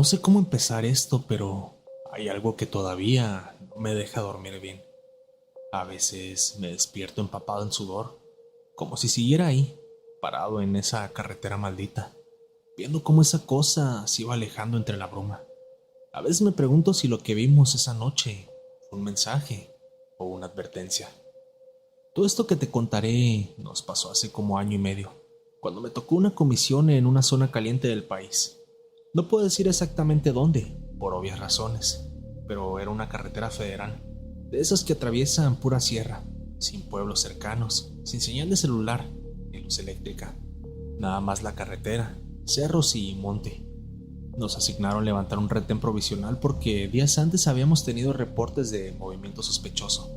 No sé cómo empezar esto, pero hay algo que todavía no me deja dormir bien. A veces me despierto empapado en sudor, como si siguiera ahí, parado en esa carretera maldita, viendo cómo esa cosa se iba alejando entre la bruma. A veces me pregunto si lo que vimos esa noche fue un mensaje o una advertencia. Todo esto que te contaré nos pasó hace como año y medio, cuando me tocó una comisión en una zona caliente del país. No puedo decir exactamente dónde, por obvias razones, pero era una carretera federal, de esas que atraviesan pura sierra, sin pueblos cercanos, sin señal de celular ni luz eléctrica. Nada más la carretera, cerros y monte. Nos asignaron levantar un retén provisional porque días antes habíamos tenido reportes de movimiento sospechoso.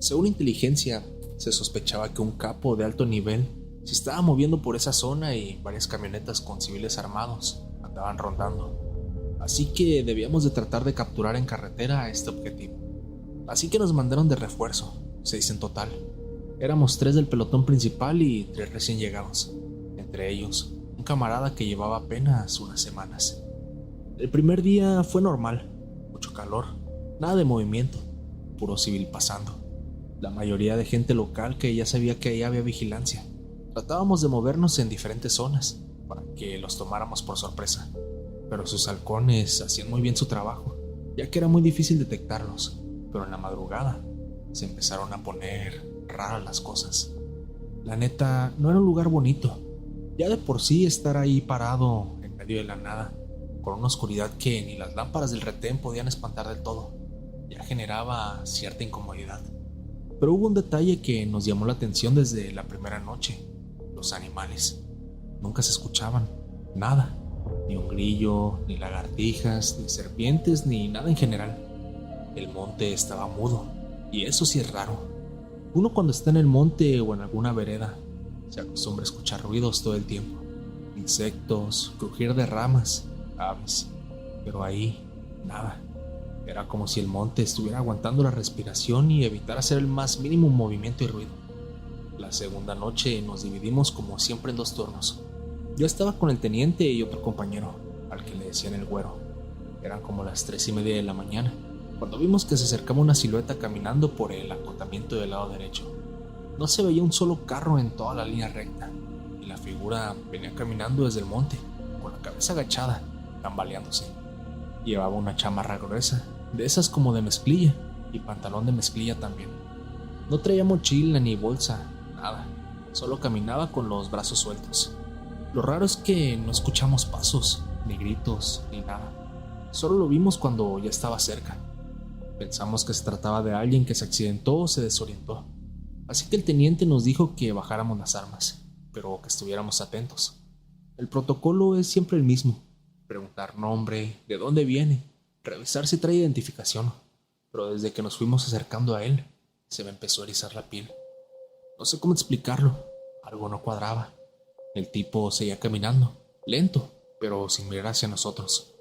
Según inteligencia, se sospechaba que un capo de alto nivel se estaba moviendo por esa zona y varias camionetas con civiles armados andaban rondando. Así que debíamos de tratar de capturar en carretera a este objetivo. Así que nos mandaron de refuerzo, 6 en total. Éramos 3 del pelotón principal y 3 recién llegados. Entre ellos, un camarada que llevaba apenas unas semanas. El primer día fue normal, mucho calor, nada de movimiento, puro civil pasando. La mayoría de gente local que ya sabía que ahí había vigilancia. Tratábamos de movernos en diferentes zonas para que los tomáramos por sorpresa, pero sus halcones hacían muy bien su trabajo, ya que era muy difícil detectarlos. Pero en la madrugada se empezaron a poner raras las cosas. La neta, no era un lugar bonito. Ya de por sí estar ahí parado en medio de la nada, con una oscuridad que ni las lámparas del retén podían espantar del todo, ya generaba cierta incomodidad. Pero hubo un detalle que nos llamó la atención desde la primera noche: los animales. Nunca se escuchaban, nada, ni un grillo, ni lagartijas, ni serpientes, ni nada en general. El monte estaba mudo, y eso sí es raro. Uno cuando está en el monte o en alguna vereda, se acostumbra a escuchar ruidos todo el tiempo: insectos, crujir de ramas, aves, pero ahí, nada. Era como si el monte estuviera aguantando la respiración y evitar hacer el más mínimo movimiento y ruido. La segunda noche nos dividimos como siempre en 2 turnos. Yo estaba con el teniente y otro compañero, al que le decían el güero. Eran como las 3:30 de la mañana, cuando vimos que se acercaba una silueta caminando por el acotamiento del lado derecho. No se veía un solo carro en toda la línea recta, y la figura venía caminando desde el monte, con la cabeza agachada, tambaleándose. Llevaba una chamarra gruesa, de esas como de mezclilla, y pantalón de mezclilla también. No traía mochila ni bolsa, nada, solo caminaba con los brazos sueltos. Lo raro es que no escuchamos pasos, ni gritos, ni nada. Solo lo vimos cuando ya estaba cerca. Pensamos que se trataba de alguien que se accidentó o se desorientó. Así que el teniente nos dijo que bajáramos las armas, pero que estuviéramos atentos. El protocolo es siempre el mismo: preguntar nombre, de dónde viene, revisar si trae identificación. Pero desde que nos fuimos acercando a él, se me empezó a erizar la piel. No sé cómo explicarlo, algo no cuadraba. El tipo seguía caminando, lento, pero sin mirar hacia nosotros.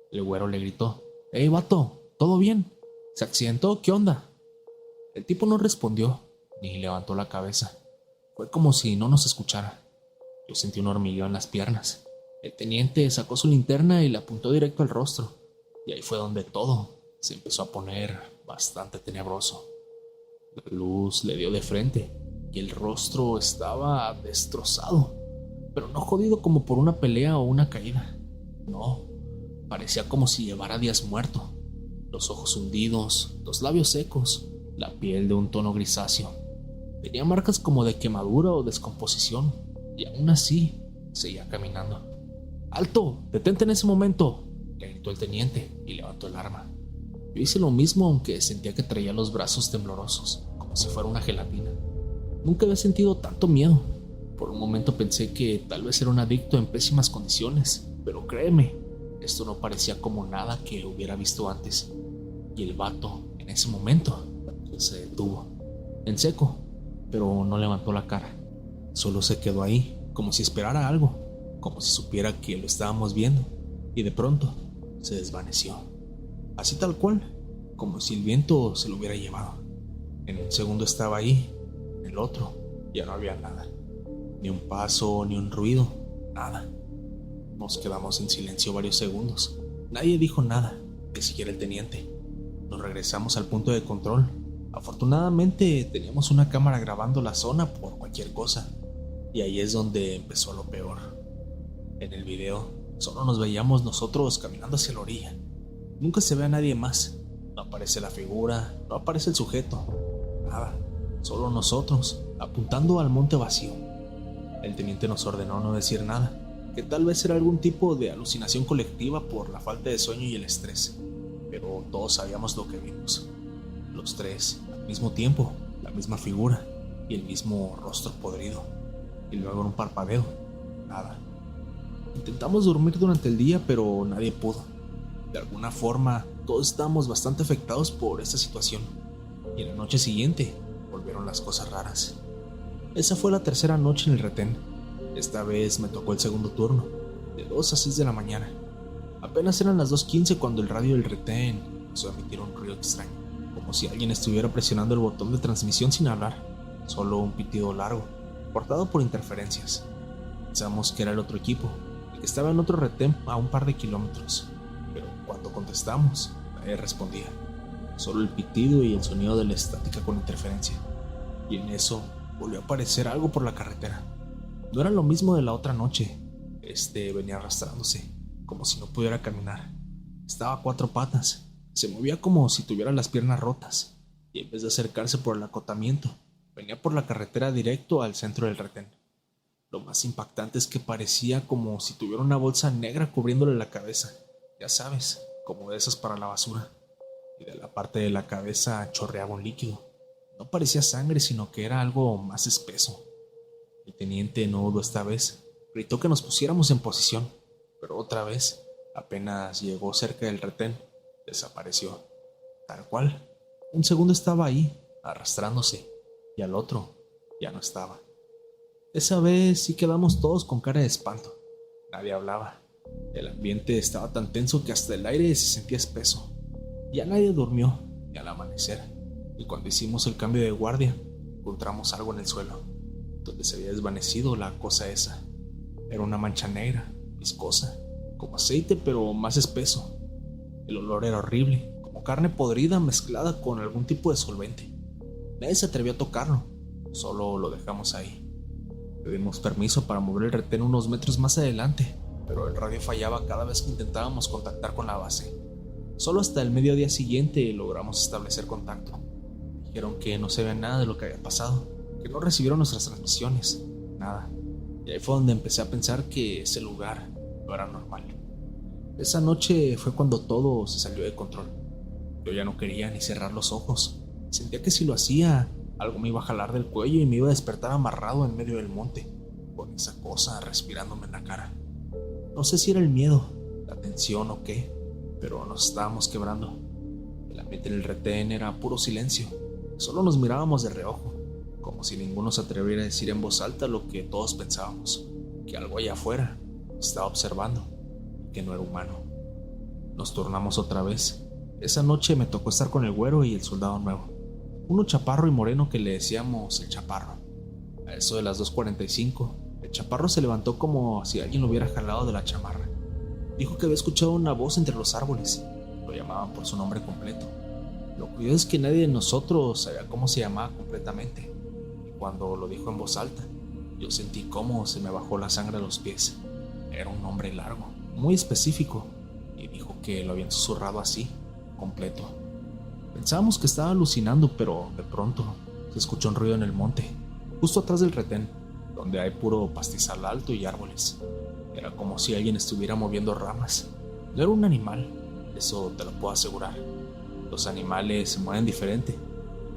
El güero le gritó: «¡Hey, vato! ¿Todo bien? ¿Se accidentó? ¿Qué onda?». El tipo no respondió, ni levantó la cabeza. Fue como si no nos escuchara. Yo sentí un hormigueo en las piernas. El teniente sacó su linterna y la apuntó directo al rostro, y ahí fue donde todo se empezó a poner bastante tenebroso. La luz le dio de frente, y el rostro estaba destrozado, pero no jodido como por una pelea o una caída. No, parecía como si llevara días muerto. Los ojos hundidos, los labios secos, la piel de un tono grisáceo. Tenía marcas como de quemadura o descomposición, y aún así seguía caminando. «¡Alto! ¡Detente en ese momento!», le gritó el teniente y levantó el arma. Yo hice lo mismo, aunque sentía que traía los brazos temblorosos, como si fuera una gelatina. Nunca había sentido tanto miedo. Por un momento pensé que tal vez era un adicto en pésimas condiciones, pero créeme, esto no parecía como nada que hubiera visto antes. Y el vato, en ese momento, se detuvo, en seco, pero no levantó la cara. Solo se quedó ahí, como si esperara algo, como si supiera que lo estábamos viendo, y de pronto se desvaneció. Así tal cual, como si el viento se lo hubiera llevado. En un segundo estaba ahí, en el otro ya no había nada. Ni un paso, ni un ruido, nada. Nos quedamos en silencio varios segundos, Nadie dijo nada, ni siquiera el teniente. Nos regresamos al punto de control. Afortunadamente teníamos una cámara grabando la zona por cualquier cosa, y ahí es donde empezó lo peor. En el video solo nos veíamos nosotros caminando hacia la orilla. Nunca se ve a nadie más. No aparece la figura, no aparece el sujeto, nada. Solo nosotros, apuntando al monte vacío. El teniente nos ordenó no decir nada, que tal vez era algún tipo de alucinación colectiva por la falta de sueño y el estrés, pero todos sabíamos lo que vimos. Los tres, al mismo tiempo, la misma figura y el mismo rostro podrido. Y luego en un parpadeo, nada. Intentamos dormir durante el día, pero nadie pudo. De alguna forma, todos estábamos bastante afectados por esta situación. Y en la noche siguiente, volvieron las cosas raras. Esa fue la tercera noche en el retén. Esta vez me tocó el segundo turno, de 2 a 6 de la mañana. Apenas eran las 2:15 cuando el radio del retén empezó a emitir un ruido extraño, como si alguien estuviera presionando el botón de transmisión sin hablar, solo un pitido largo, cortado por interferencias. Pensamos que era el otro equipo, el que estaba en otro retén a un par de kilómetros, pero cuando contestamos, nadie respondía, solo el pitido y el sonido de la estática con interferencia. Y en eso volvió a aparecer algo por la carretera. No era lo mismo de la otra noche. Venía arrastrándose, como si no pudiera caminar. Estaba a 4 patas, se movía como si tuviera las piernas rotas, y en vez de acercarse por el acotamiento, venía por la carretera directo al centro del retén. Lo más impactante es que parecía como si tuviera una bolsa negra cubriéndole la cabeza, ya sabes, como de esas para la basura, y de la parte de la cabeza chorreaba un líquido. No parecía sangre, sino que era algo más espeso. El teniente no dudó esta vez, gritó que nos pusiéramos en posición, pero otra vez, apenas llegó cerca del retén, desapareció. Tal cual, un segundo estaba ahí, arrastrándose, y al otro ya no estaba. Esa vez sí quedamos todos con cara de espanto. Nadie hablaba. El ambiente estaba tan tenso que hasta el aire se sentía espeso. Ya nadie durmió, y al amanecer, y cuando hicimos el cambio de guardia, encontramos algo en el suelo, donde se había desvanecido la cosa esa. Era una mancha negra, viscosa, como aceite pero más espeso. El olor era horrible, como carne podrida mezclada con algún tipo de solvente. Nadie se atrevió a tocarlo, solo lo dejamos ahí. Pedimos permiso para mover el retén unos metros más adelante, pero el radio fallaba cada vez que intentábamos contactar con la base. Solo hasta el mediodía siguiente logramos establecer contacto. Dijeron que no se veía nada de lo que había pasado, que no recibieron nuestras transmisiones, nada. Y ahí fue donde empecé a pensar que ese lugar no era normal. Esa noche fue cuando todo se salió de control. Yo ya no quería ni cerrar los ojos. Sentía que si lo hacía, algo me iba a jalar del cuello y me iba a despertar amarrado en medio del monte, con esa cosa respirándome en la cara. No sé si era el miedo, la tensión o qué, pero nos estábamos quebrando. El ambiente en el retén era puro silencio. Solo nos mirábamos de reojo, como si ninguno se atreviera a decir en voz alta lo que todos pensábamos, que algo allá afuera estaba observando, que no era humano. Nos turnamos otra vez. Esa noche me tocó estar con el güero y el soldado nuevo, uno chaparro y moreno que le decíamos el Chaparro. A eso de las 2:45, el Chaparro se levantó como si alguien lo hubiera jalado de la chamarra. Dijo que había escuchado una voz entre los árboles. Lo llamaban por su nombre completo. Lo curioso es que nadie de nosotros sabía cómo se llamaba completamente. Y cuando lo dijo en voz alta, yo sentí cómo se me bajó la sangre a los pies. Era un nombre largo, muy específico, y dijo que lo habían susurrado así, completo. Pensábamos que estaba alucinando, pero de pronto se escuchó un ruido en el monte, justo atrás del retén, donde hay puro pastizal alto y árboles. Era como si alguien estuviera moviendo ramas. No era un animal, eso te lo puedo asegurar. Los animales se mueven diferente.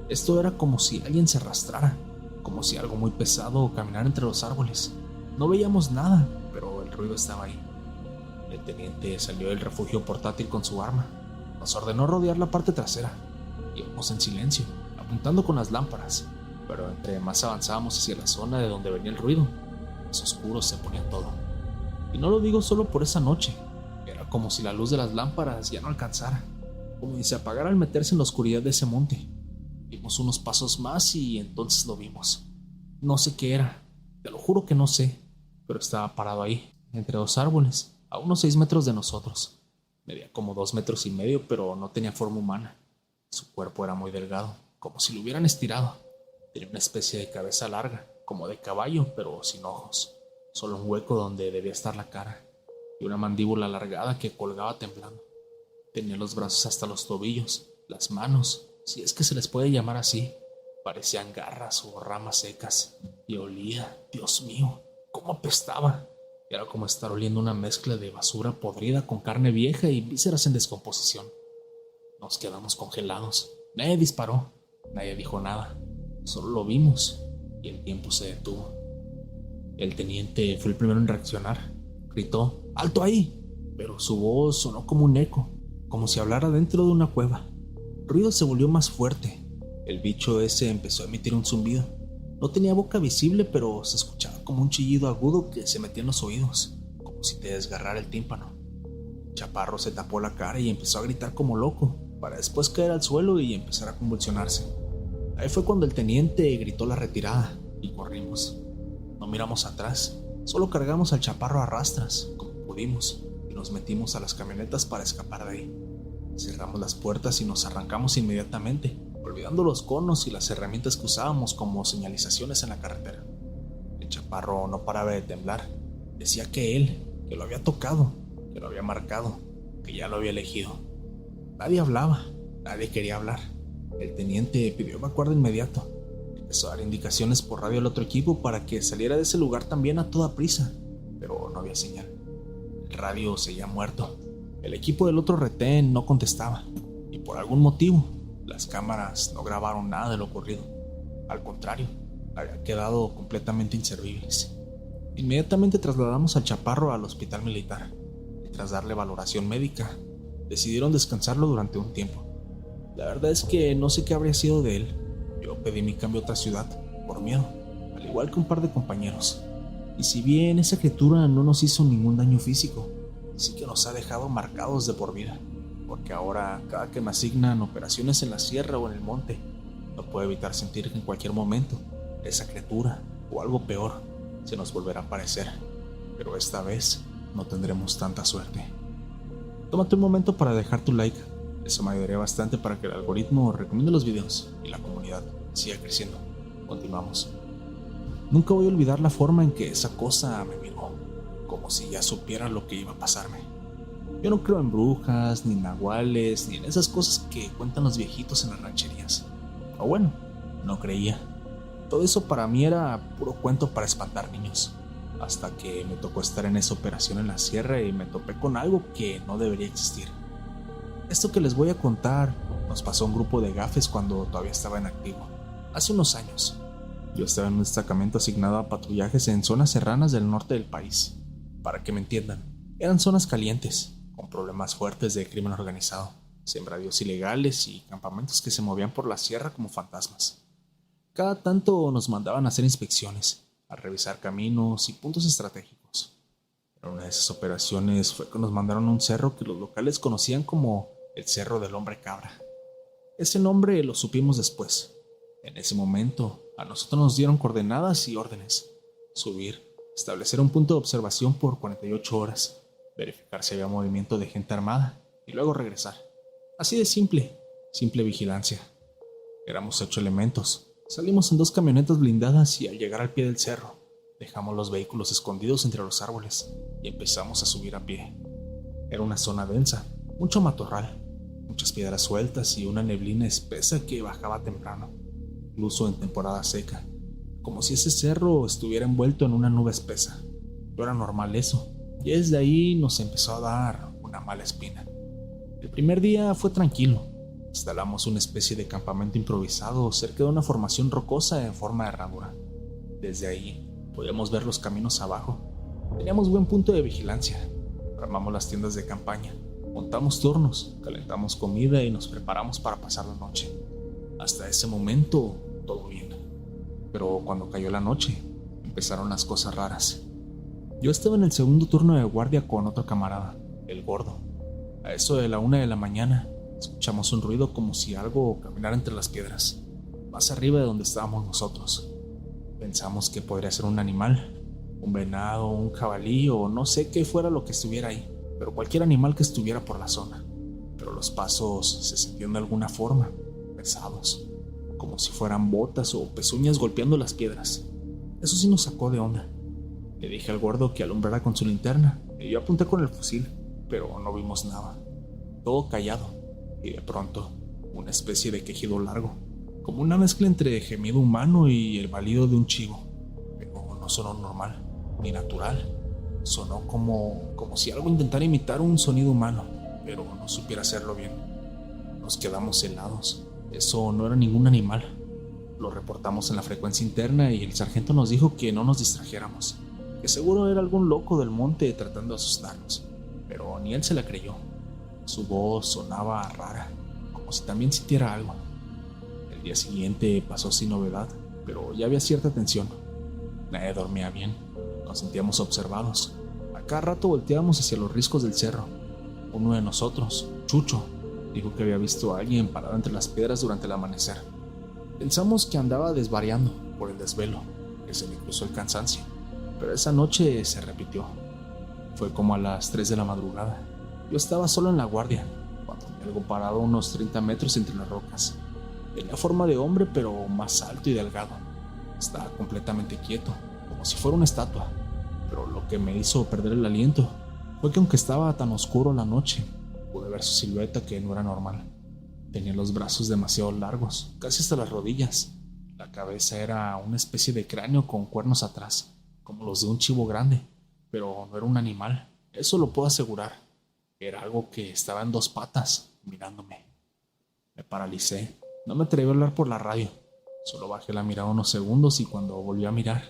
Esto era como si alguien se arrastrara, como si algo muy pesado caminara entre los árboles. No veíamos nada, pero el ruido estaba ahí. El teniente salió del refugio portátil con su arma. Nos ordenó rodear la parte trasera. Íbamos en silencio, apuntando con las lámparas, pero entre más avanzábamos hacia la zona de donde venía el ruido, más oscuro se ponía todo. Y no lo digo solo por esa noche. Era como si la luz de las lámparas ya no alcanzara, como si se apagara al meterse en la oscuridad de ese monte. Dimos unos pasos más y entonces lo vimos. No sé qué era, te lo juro que no sé, pero estaba parado ahí, entre 2 árboles, a unos 6 metros de nosotros. Medía como 2 metros y medio, pero no tenía forma humana. Su cuerpo era muy delgado, como si lo hubieran estirado. Tenía una especie de cabeza larga, como de caballo, pero sin ojos. Solo un hueco donde debía estar la cara, y una mandíbula alargada que colgaba temblando. Tenía los brazos hasta los tobillos, las manos, si es que se les puede llamar así, parecían garras o ramas secas, y olía, Dios mío, cómo apestaba. Era como estar oliendo una mezcla de basura podrida con carne vieja y vísceras en descomposición. Nos quedamos congelados. Nadie disparó, nadie dijo nada. Solo lo vimos y el tiempo se detuvo. El teniente fue el primero en reaccionar. Gritó, ¡alto ahí! Pero su voz sonó como un eco, como si hablara dentro de una cueva. El ruido se volvió más fuerte. El bicho ese empezó a emitir un zumbido. No tenía boca visible, pero se escuchaba como un chillido agudo que se metía en los oídos, como si te desgarrara el tímpano. Chaparro se tapó la cara y empezó a gritar como loco, para después caer al suelo y empezar a convulsionarse. Ahí fue cuando el teniente gritó la retirada y corrimos. No miramos atrás, solo cargamos al Chaparro a rastras, como pudimos, y nos metimos a las camionetas para escapar de ahí. Cerramos las puertas y nos arrancamos inmediatamente, olvidando los conos y las herramientas que usábamos como señalizaciones en la carretera. El Chaparro no paraba de temblar. Decía que lo había tocado, que lo había marcado, que ya lo había elegido. Nadie hablaba, nadie quería hablar. El teniente pidió evacuar de inmediato. Empezó a dar indicaciones por radio al otro equipo para que saliera de ese lugar también a toda prisa, pero no había señal. El radio seguía muerto. El equipo del otro retén no contestaba, y por algún motivo, las cámaras no grabaron nada de lo ocurrido. Al contrario, habían quedado completamente inservibles. Inmediatamente trasladamos al Chaparro al hospital militar, y tras darle valoración médica, decidieron descansarlo durante un tiempo. La verdad es que no sé qué habría sido de él. Yo pedí mi cambio a otra ciudad, por miedo, al igual que un par de compañeros. Y si bien esa criatura no nos hizo ningún daño físico, sí que nos ha dejado marcados de por vida, porque ahora, cada que me asignan operaciones en la sierra o en el monte, no puedo evitar sentir que en cualquier momento, esa criatura, o algo peor, se nos volverá a aparecer. Pero esta vez, no tendremos tanta suerte. Tómate un momento para dejar tu like. Eso me ayudaría bastante para que el algoritmo recomiende los videos y la comunidad siga creciendo. Continuamos. Nunca voy a olvidar la forma en que esa cosa me miró, como si ya supiera lo que iba a pasarme. Yo no creo en brujas, ni en nahuales, ni en esas cosas que cuentan los viejitos en las rancherías. O bueno, no creía. Todo eso para mí era puro cuento para espantar niños. Hasta que me tocó estar en esa operación en la sierra y me topé con algo que no debería existir. Esto que les voy a contar nos pasó a un grupo de gafes cuando todavía estaba en activo, hace unos años. Yo estaba en un destacamento asignado a patrullajes en zonas serranas del norte del país. Para que me entiendan, eran zonas calientes, con problemas fuertes de crimen organizado, sembradíos ilegales y campamentos que se movían por la sierra como fantasmas. Cada tanto nos mandaban a hacer inspecciones, a revisar caminos y puntos estratégicos. En una de esas operaciones fue que nos mandaron a un cerro que los locales conocían como el Cerro del Hombre Cabra. Ese nombre lo supimos después. En ese momento, a nosotros nos dieron coordenadas y órdenes. Subir, establecer un punto de observación por 48 horas, verificar si había movimiento de gente armada y luego regresar. Así de simple vigilancia. Éramos 8 elementos. Salimos en 2 camionetas blindadas y al llegar al pie del cerro, dejamos los vehículos escondidos entre los árboles y empezamos a subir a pie. Era una zona densa, mucho matorral, muchas piedras sueltas y una neblina espesa que bajaba temprano, incluso en temporada seca, como si ese cerro estuviera envuelto en una nube espesa. No era normal eso, y desde ahí nos empezó a dar una mala espina. El primer día fue tranquilo. Instalamos una especie de campamento improvisado cerca de una formación rocosa en forma de herradura. Desde ahí podíamos ver los caminos abajo. Teníamos buen punto de vigilancia. Armamos las tiendas de campaña, montamos turnos, calentamos comida y nos preparamos para pasar la noche. Hasta ese momento, todo bien. Pero cuando cayó la noche, empezaron las cosas raras. Yo estaba en el segundo turno de guardia con otro camarada, el gordo. A eso de la 1 de la mañana, escuchamos un ruido como si algo caminara entre las piedras, más arriba de donde estábamos nosotros. Pensamos que podría ser un animal, un venado, un jabalí o no sé qué fuera lo que estuviera ahí, pero cualquier animal que estuviera por la zona. Pero los pasos se sentían de alguna forma pesados, como si fueran botas o pezuñas golpeando las piedras. Eso sí nos sacó de onda. Le dije al gordo que alumbrara con su linterna y yo apunté con el fusil, pero no vimos nada. Todo callado, y de pronto una especie de quejido largo, como una mezcla entre gemido humano y el balido de un chivo. Pero no sonó normal, ni natural. Sonó como si algo intentara imitar un sonido humano, pero no supiera hacerlo bien. Nos quedamos helados. Eso no era ningún animal. Lo reportamos en la frecuencia interna y el sargento nos dijo que no nos distrajéramos, que seguro era algún loco del monte tratando de asustarnos, pero ni él se la creyó. Su voz sonaba rara, como si también sintiera algo. El día siguiente pasó sin novedad, pero ya había cierta tensión. Nadie dormía bien, nos sentíamos observados. A cada rato volteábamos hacia los riscos del cerro. Uno de nosotros, Chucho, dijo que había visto a alguien parado entre las piedras durante el amanecer. Pensamos que andaba desvariando por el desvelo, que se le cruzó el cansancio, pero esa noche se repitió. Fue como a las 3 de la madrugada. Yo estaba solo en la guardia, cuando vi algo parado a unos 30 metros entre las rocas. Tenía forma de hombre, pero más alto y delgado. Estaba completamente quieto, como si fuera una estatua. Pero lo que me hizo perder el aliento fue que aunque estaba tan oscuro la noche, pude ver su silueta, que no era normal. Tenía los brazos demasiado largos, casi hasta las rodillas. La cabeza era una especie de cráneo con cuernos atrás, como los de un chivo grande, pero no era un animal, eso lo puedo asegurar. Era algo que estaba en dos patas, mirándome. Me paralicé, no me atreví a hablar por la radio. Solo bajé la mirada unos segundos y cuando volví a mirar,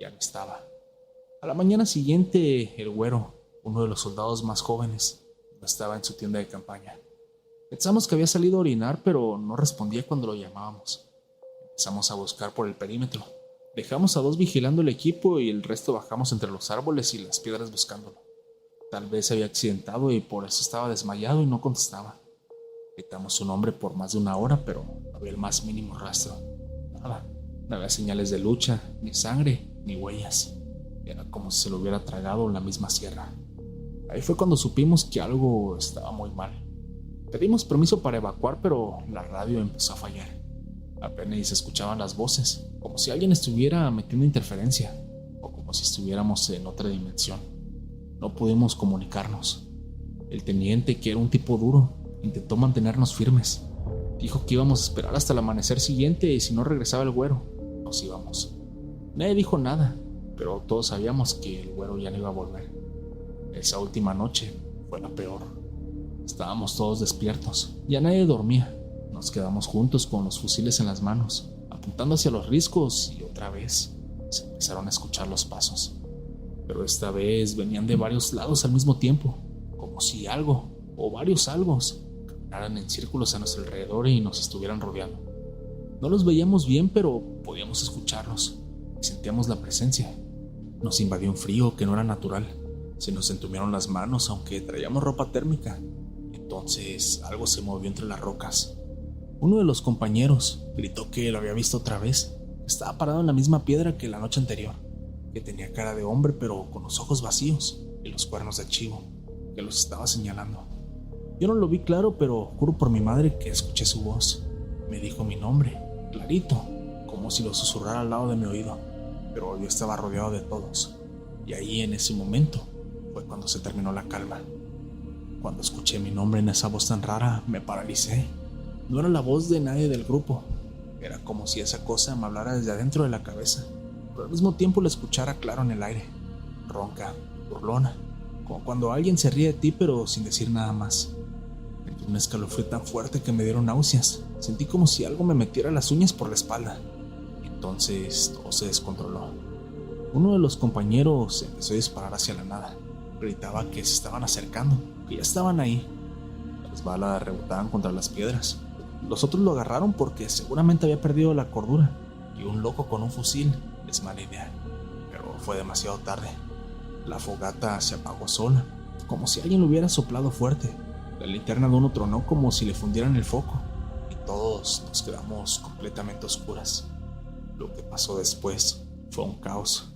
ya no estaba. A la mañana siguiente, el güero, uno de los soldados más jóvenes, no estaba en su tienda de campaña. Pensamos que había salido a orinar, pero no respondía cuando lo llamábamos. Empezamos a buscar por el perímetro. Dejamos a dos vigilando el equipo y el resto bajamos entre los árboles y las piedras buscándolo. Tal vez se había accidentado y por eso estaba desmayado y no contestaba. Gritamos su nombre por más de una hora, pero no había el más mínimo rastro. Nada. No había señales de lucha, ni sangre, ni huellas. Era como si se lo hubiera tragado la misma sierra. Ahí fue cuando supimos que algo estaba muy mal. Pedimos permiso para evacuar, pero la radio empezó a fallar. Apenas se escuchaban las voces, como si alguien estuviera metiendo interferencia, o como si estuviéramos en otra dimensión. No pudimos comunicarnos. El teniente, que era un tipo duro, intentó mantenernos firmes. Dijo que íbamos a esperar hasta el amanecer siguiente y si no regresaba el güero, nos íbamos. Nadie dijo nada, pero todos sabíamos que el güero ya no iba a volver. Esa última noche fue la peor. Estábamos todos despiertos, ya nadie dormía. Nos quedamos juntos con los fusiles en las manos, apuntando hacia los riscos y otra vez se empezaron a escuchar los pasos. Pero esta vez venían de varios lados al mismo tiempo, como si algo o varios algos caminaran en círculos a nuestro alrededor y nos estuvieran rodeando. No los veíamos bien, pero podíamos escucharlos y sentíamos la presencia. Nos invadió un frío que no era natural. Se nos entumieron las manos aunque traíamos ropa térmica. Entonces algo se movió entre las rocas. Uno de los compañeros gritó que lo había visto otra vez. Estaba parado en la misma piedra que la noche anterior, que tenía cara de hombre pero con los ojos vacíos y los cuernos de chivo, que los estaba señalando. Yo no lo vi claro, pero juro por mi madre que escuché su voz. Me dijo mi nombre, clarito, como si lo susurrara al lado de mi oído, pero yo estaba rodeado de todos. Y ahí, en ese momento, fue cuando se terminó la calma. Cuando escuché mi nombre en esa voz tan rara, me paralicé. No era la voz de nadie del grupo. Era como si esa cosa me hablara desde adentro de la cabeza, pero al mismo tiempo la escuchara claro en el aire, ronca, burlona, como cuando alguien se ríe de ti pero sin decir nada más. Sentí un escalofrío tan fuerte que me dieron náuseas. Sentí como si algo me metiera las uñas por la espalda. Entonces todo se descontroló. Uno de los compañeros empezó a disparar hacia la nada. Gritaba que se estaban acercando, que ya estaban ahí. Las balas rebotaban contra las piedras. Los otros lo agarraron porque seguramente había perdido la cordura, y un loco con un fusil es mala idea. Pero fue demasiado tarde. La fogata se apagó sola, como si alguien lo hubiera soplado fuerte. La linterna de uno tronó como si le fundieran el foco, y todos nos quedamos completamente oscuras. Lo que pasó después fue un caos.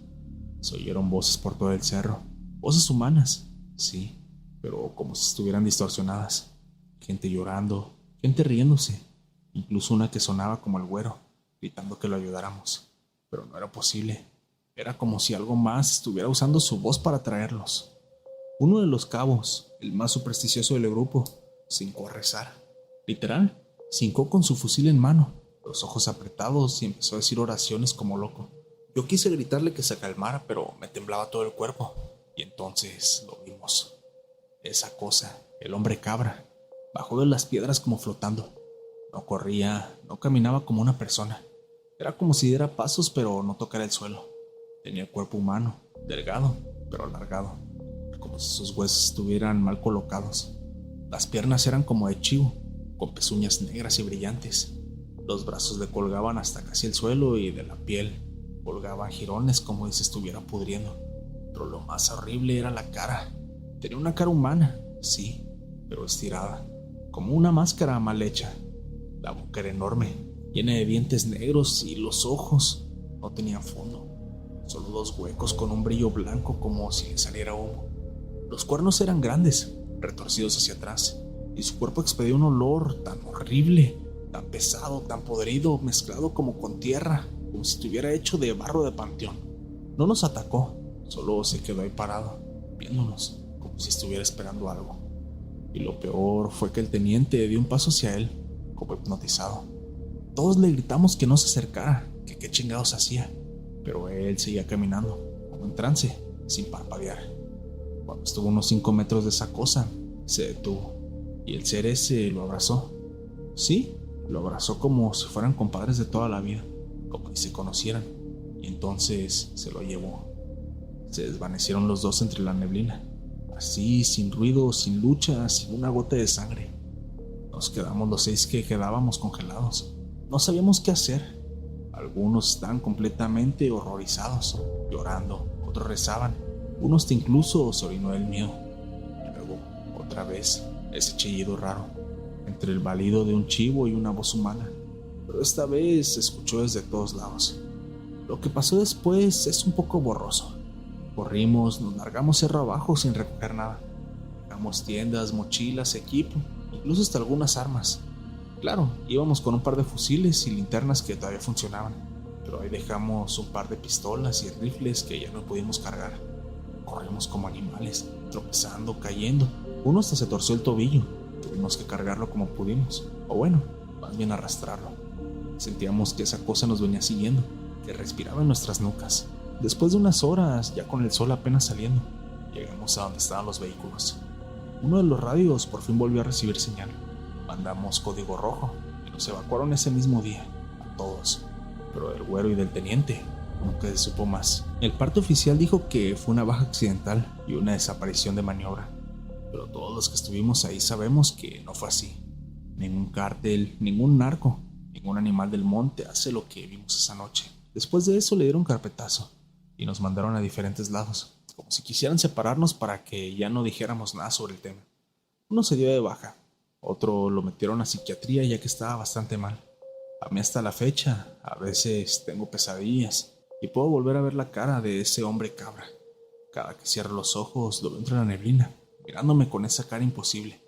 Se oyeron voces por todo el cerro, voces humanas, sí, pero como si estuvieran distorsionadas. Gente llorando, gente riéndose, incluso una que sonaba como el güero, gritando que lo ayudáramos. Pero no era posible. Era como si algo más estuviera usando su voz para atraerlos. Uno de los cabos, el más supersticioso del grupo, se hincó a rezar. Literal, se hincó con su fusil en mano, los ojos apretados, y empezó a decir oraciones como loco. Yo quise gritarle que se calmara, pero me temblaba todo el cuerpo. Y entonces lo vimos. Esa cosa, el hombre cabra, bajó de las piedras como flotando. No corría, no caminaba como una persona. Era como si diera pasos, pero no tocara el suelo. Tenía el cuerpo humano, delgado, pero alargado, como si sus huesos estuvieran mal colocados. Las piernas eran como de chivo, con pezuñas negras y brillantes. Los brazos le colgaban hasta casi el suelo y de la piel colgaban jirones como si se estuviera pudriendo. Pero lo más horrible era la cara. Tenía una cara humana, sí, pero estirada, como una máscara mal hecha. La boca era enorme, llena de dientes negros, y los ojos no tenían fondo, solo dos huecos con un brillo blanco como si le saliera humo. Los cuernos eran grandes, retorcidos hacia atrás, y su cuerpo expedía un olor tan horrible, tan pesado, tan podrido, mezclado como con tierra, como si estuviera hecho de barro de panteón. No nos atacó, solo se quedó ahí parado, viéndonos, como si estuviera esperando algo. Y lo peor fue que el teniente dio un paso hacia él, como hipnotizado. Todos le gritamos que no se acercara, que qué chingados hacía, pero él seguía caminando, como en trance, sin parpadear. Cuando estuvo a unos 5 metros de esa cosa, se detuvo, y el ser ese lo abrazó. Sí, lo abrazó como si fueran compadres de toda la vida, como si se conocieran, y entonces se lo llevó. Se desvanecieron los dos entre la neblina, así, sin ruido, sin lucha, sin una gota de sangre. Nos quedamos los 6 que quedábamos congelados. No sabíamos qué hacer. Algunos estaban completamente horrorizados, llorando, otros rezaban, uno hasta incluso se orinó del miedo. Y luego, otra vez, ese chillido raro, entre el balido de un chivo y una voz humana, pero esta vez se escuchó desde todos lados. Lo que pasó después es un poco borroso. Corrimos, nos largamos cerro abajo sin recoger nada. Dejamos tiendas, mochilas, equipo, incluso hasta algunas armas. Claro, íbamos con un par de fusiles y linternas que todavía funcionaban, pero ahí dejamos un par de pistolas y rifles que ya no pudimos cargar. Corrimos como animales, tropezando, cayendo. Uno hasta se torció el tobillo. Tuvimos que cargarlo como pudimos, o bueno, más bien arrastrarlo. Sentíamos que esa cosa nos venía siguiendo, que respiraba en nuestras nucas. Después de unas horas, ya con el sol apenas saliendo, llegamos a donde estaban los vehículos. Uno de los radios por fin volvió a recibir señal. Mandamos código rojo y nos evacuaron ese mismo día, a todos, pero del güero y del teniente nunca se supo más. El parte oficial dijo que fue una baja accidental y una desaparición de maniobra, pero todos los que estuvimos ahí sabemos que no fue así. Ningún cártel, ningún narco, ningún animal del monte hace lo que vimos esa noche. Después de eso le dieron carpetazo y nos mandaron a diferentes lados, como si quisieran separarnos para que ya no dijéramos nada sobre el tema. Uno se dio de baja, otro lo metieron a psiquiatría ya que estaba bastante mal. A mí hasta la fecha, a veces tengo pesadillas y puedo volver a ver la cara de ese hombre cabra. Cada que cierro los ojos lo veo entre la neblina, mirándome con esa cara imposible.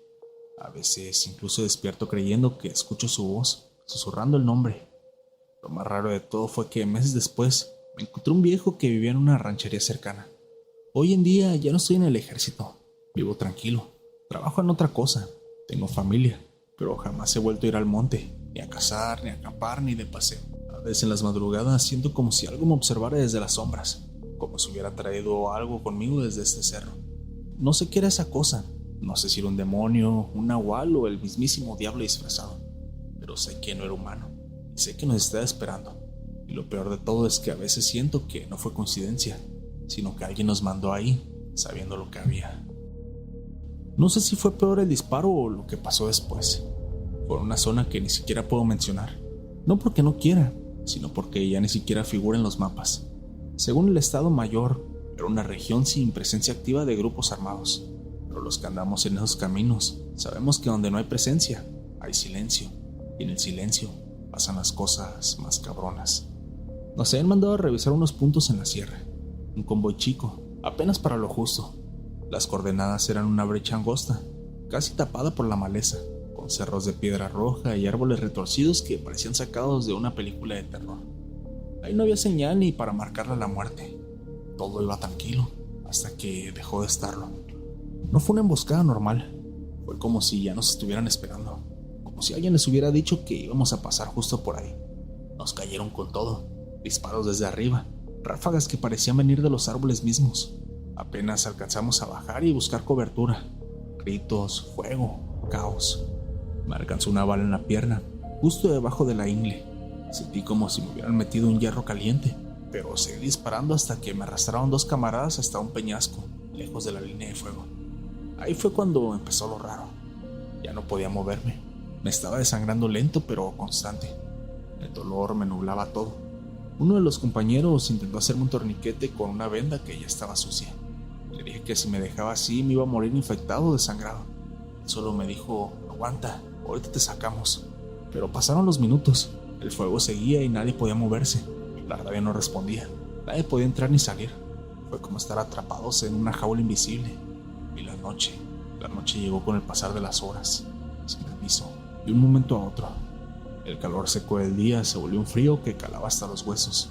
A veces incluso despierto creyendo que escucho su voz, susurrando el nombre. Lo más raro de todo fue que meses después me encontré un viejo que vivía en una ranchería cercana. Hoy en día ya no estoy en el ejército, vivo tranquilo, trabajo en otra cosa. Tengo familia, pero jamás he vuelto a ir al monte, ni a cazar, ni a acampar, ni de paseo. A veces en las madrugadas siento como si algo me observara desde las sombras, como si hubiera traído algo conmigo desde este cerro. No sé qué era esa cosa, no sé si era un demonio, un nahual o el mismísimo diablo disfrazado, pero sé que no era humano, y sé que nos está esperando. Y lo peor de todo es que a veces siento que no fue coincidencia, sino que alguien nos mandó ahí, sabiendo lo que había. No sé si fue peor el disparo o lo que pasó después. Fue una zona que ni siquiera puedo mencionar. No porque no quiera, sino porque ya ni siquiera figura en los mapas. Según el Estado Mayor, era una región sin presencia activa de grupos armados. Pero los que andamos en esos caminos sabemos que donde no hay presencia, hay silencio. Y en el silencio pasan las cosas más cabronas. Nos habían mandado a revisar unos puntos en la sierra. Un convoy chico, apenas para lo justo. Las coordenadas eran una brecha angosta, casi tapada por la maleza, con cerros de piedra roja y árboles retorcidos que parecían sacados de una película de terror. Ahí no había señal ni para marcarle la muerte. Todo iba tranquilo, hasta que dejó de estarlo. No fue una emboscada normal, fue como si ya nos estuvieran esperando, como si alguien les hubiera dicho que íbamos a pasar justo por ahí. Nos cayeron con todo, disparos desde arriba, ráfagas que parecían venir de los árboles mismos. Apenas alcanzamos a bajar y buscar cobertura. Gritos, fuego, caos. Me alcanzó una bala en la pierna, justo debajo de la ingle. Sentí como si me hubieran metido un hierro caliente, pero seguí disparando hasta que me arrastraron 2 camaradas hasta un peñasco, lejos de la línea de fuego. Ahí fue cuando empezó lo raro. Ya no podía moverme. Me estaba desangrando lento pero constante. El dolor me nublaba todo. Uno de los compañeros intentó hacerme un torniquete con una venda que ya estaba sucia. Le dije que si me dejaba así me iba a morir infectado o desangrado. Él solo me dijo: aguanta, ahorita te sacamos. Pero pasaron los minutos. El fuego seguía y nadie podía moverse. La radio no respondía. Nadie podía entrar ni salir. Fue como estar atrapados en una jaula invisible. Y la noche llegó con el pasar de las horas, sin aviso, de un momento a otro. El calor seco del día se volvió un frío que calaba hasta los huesos.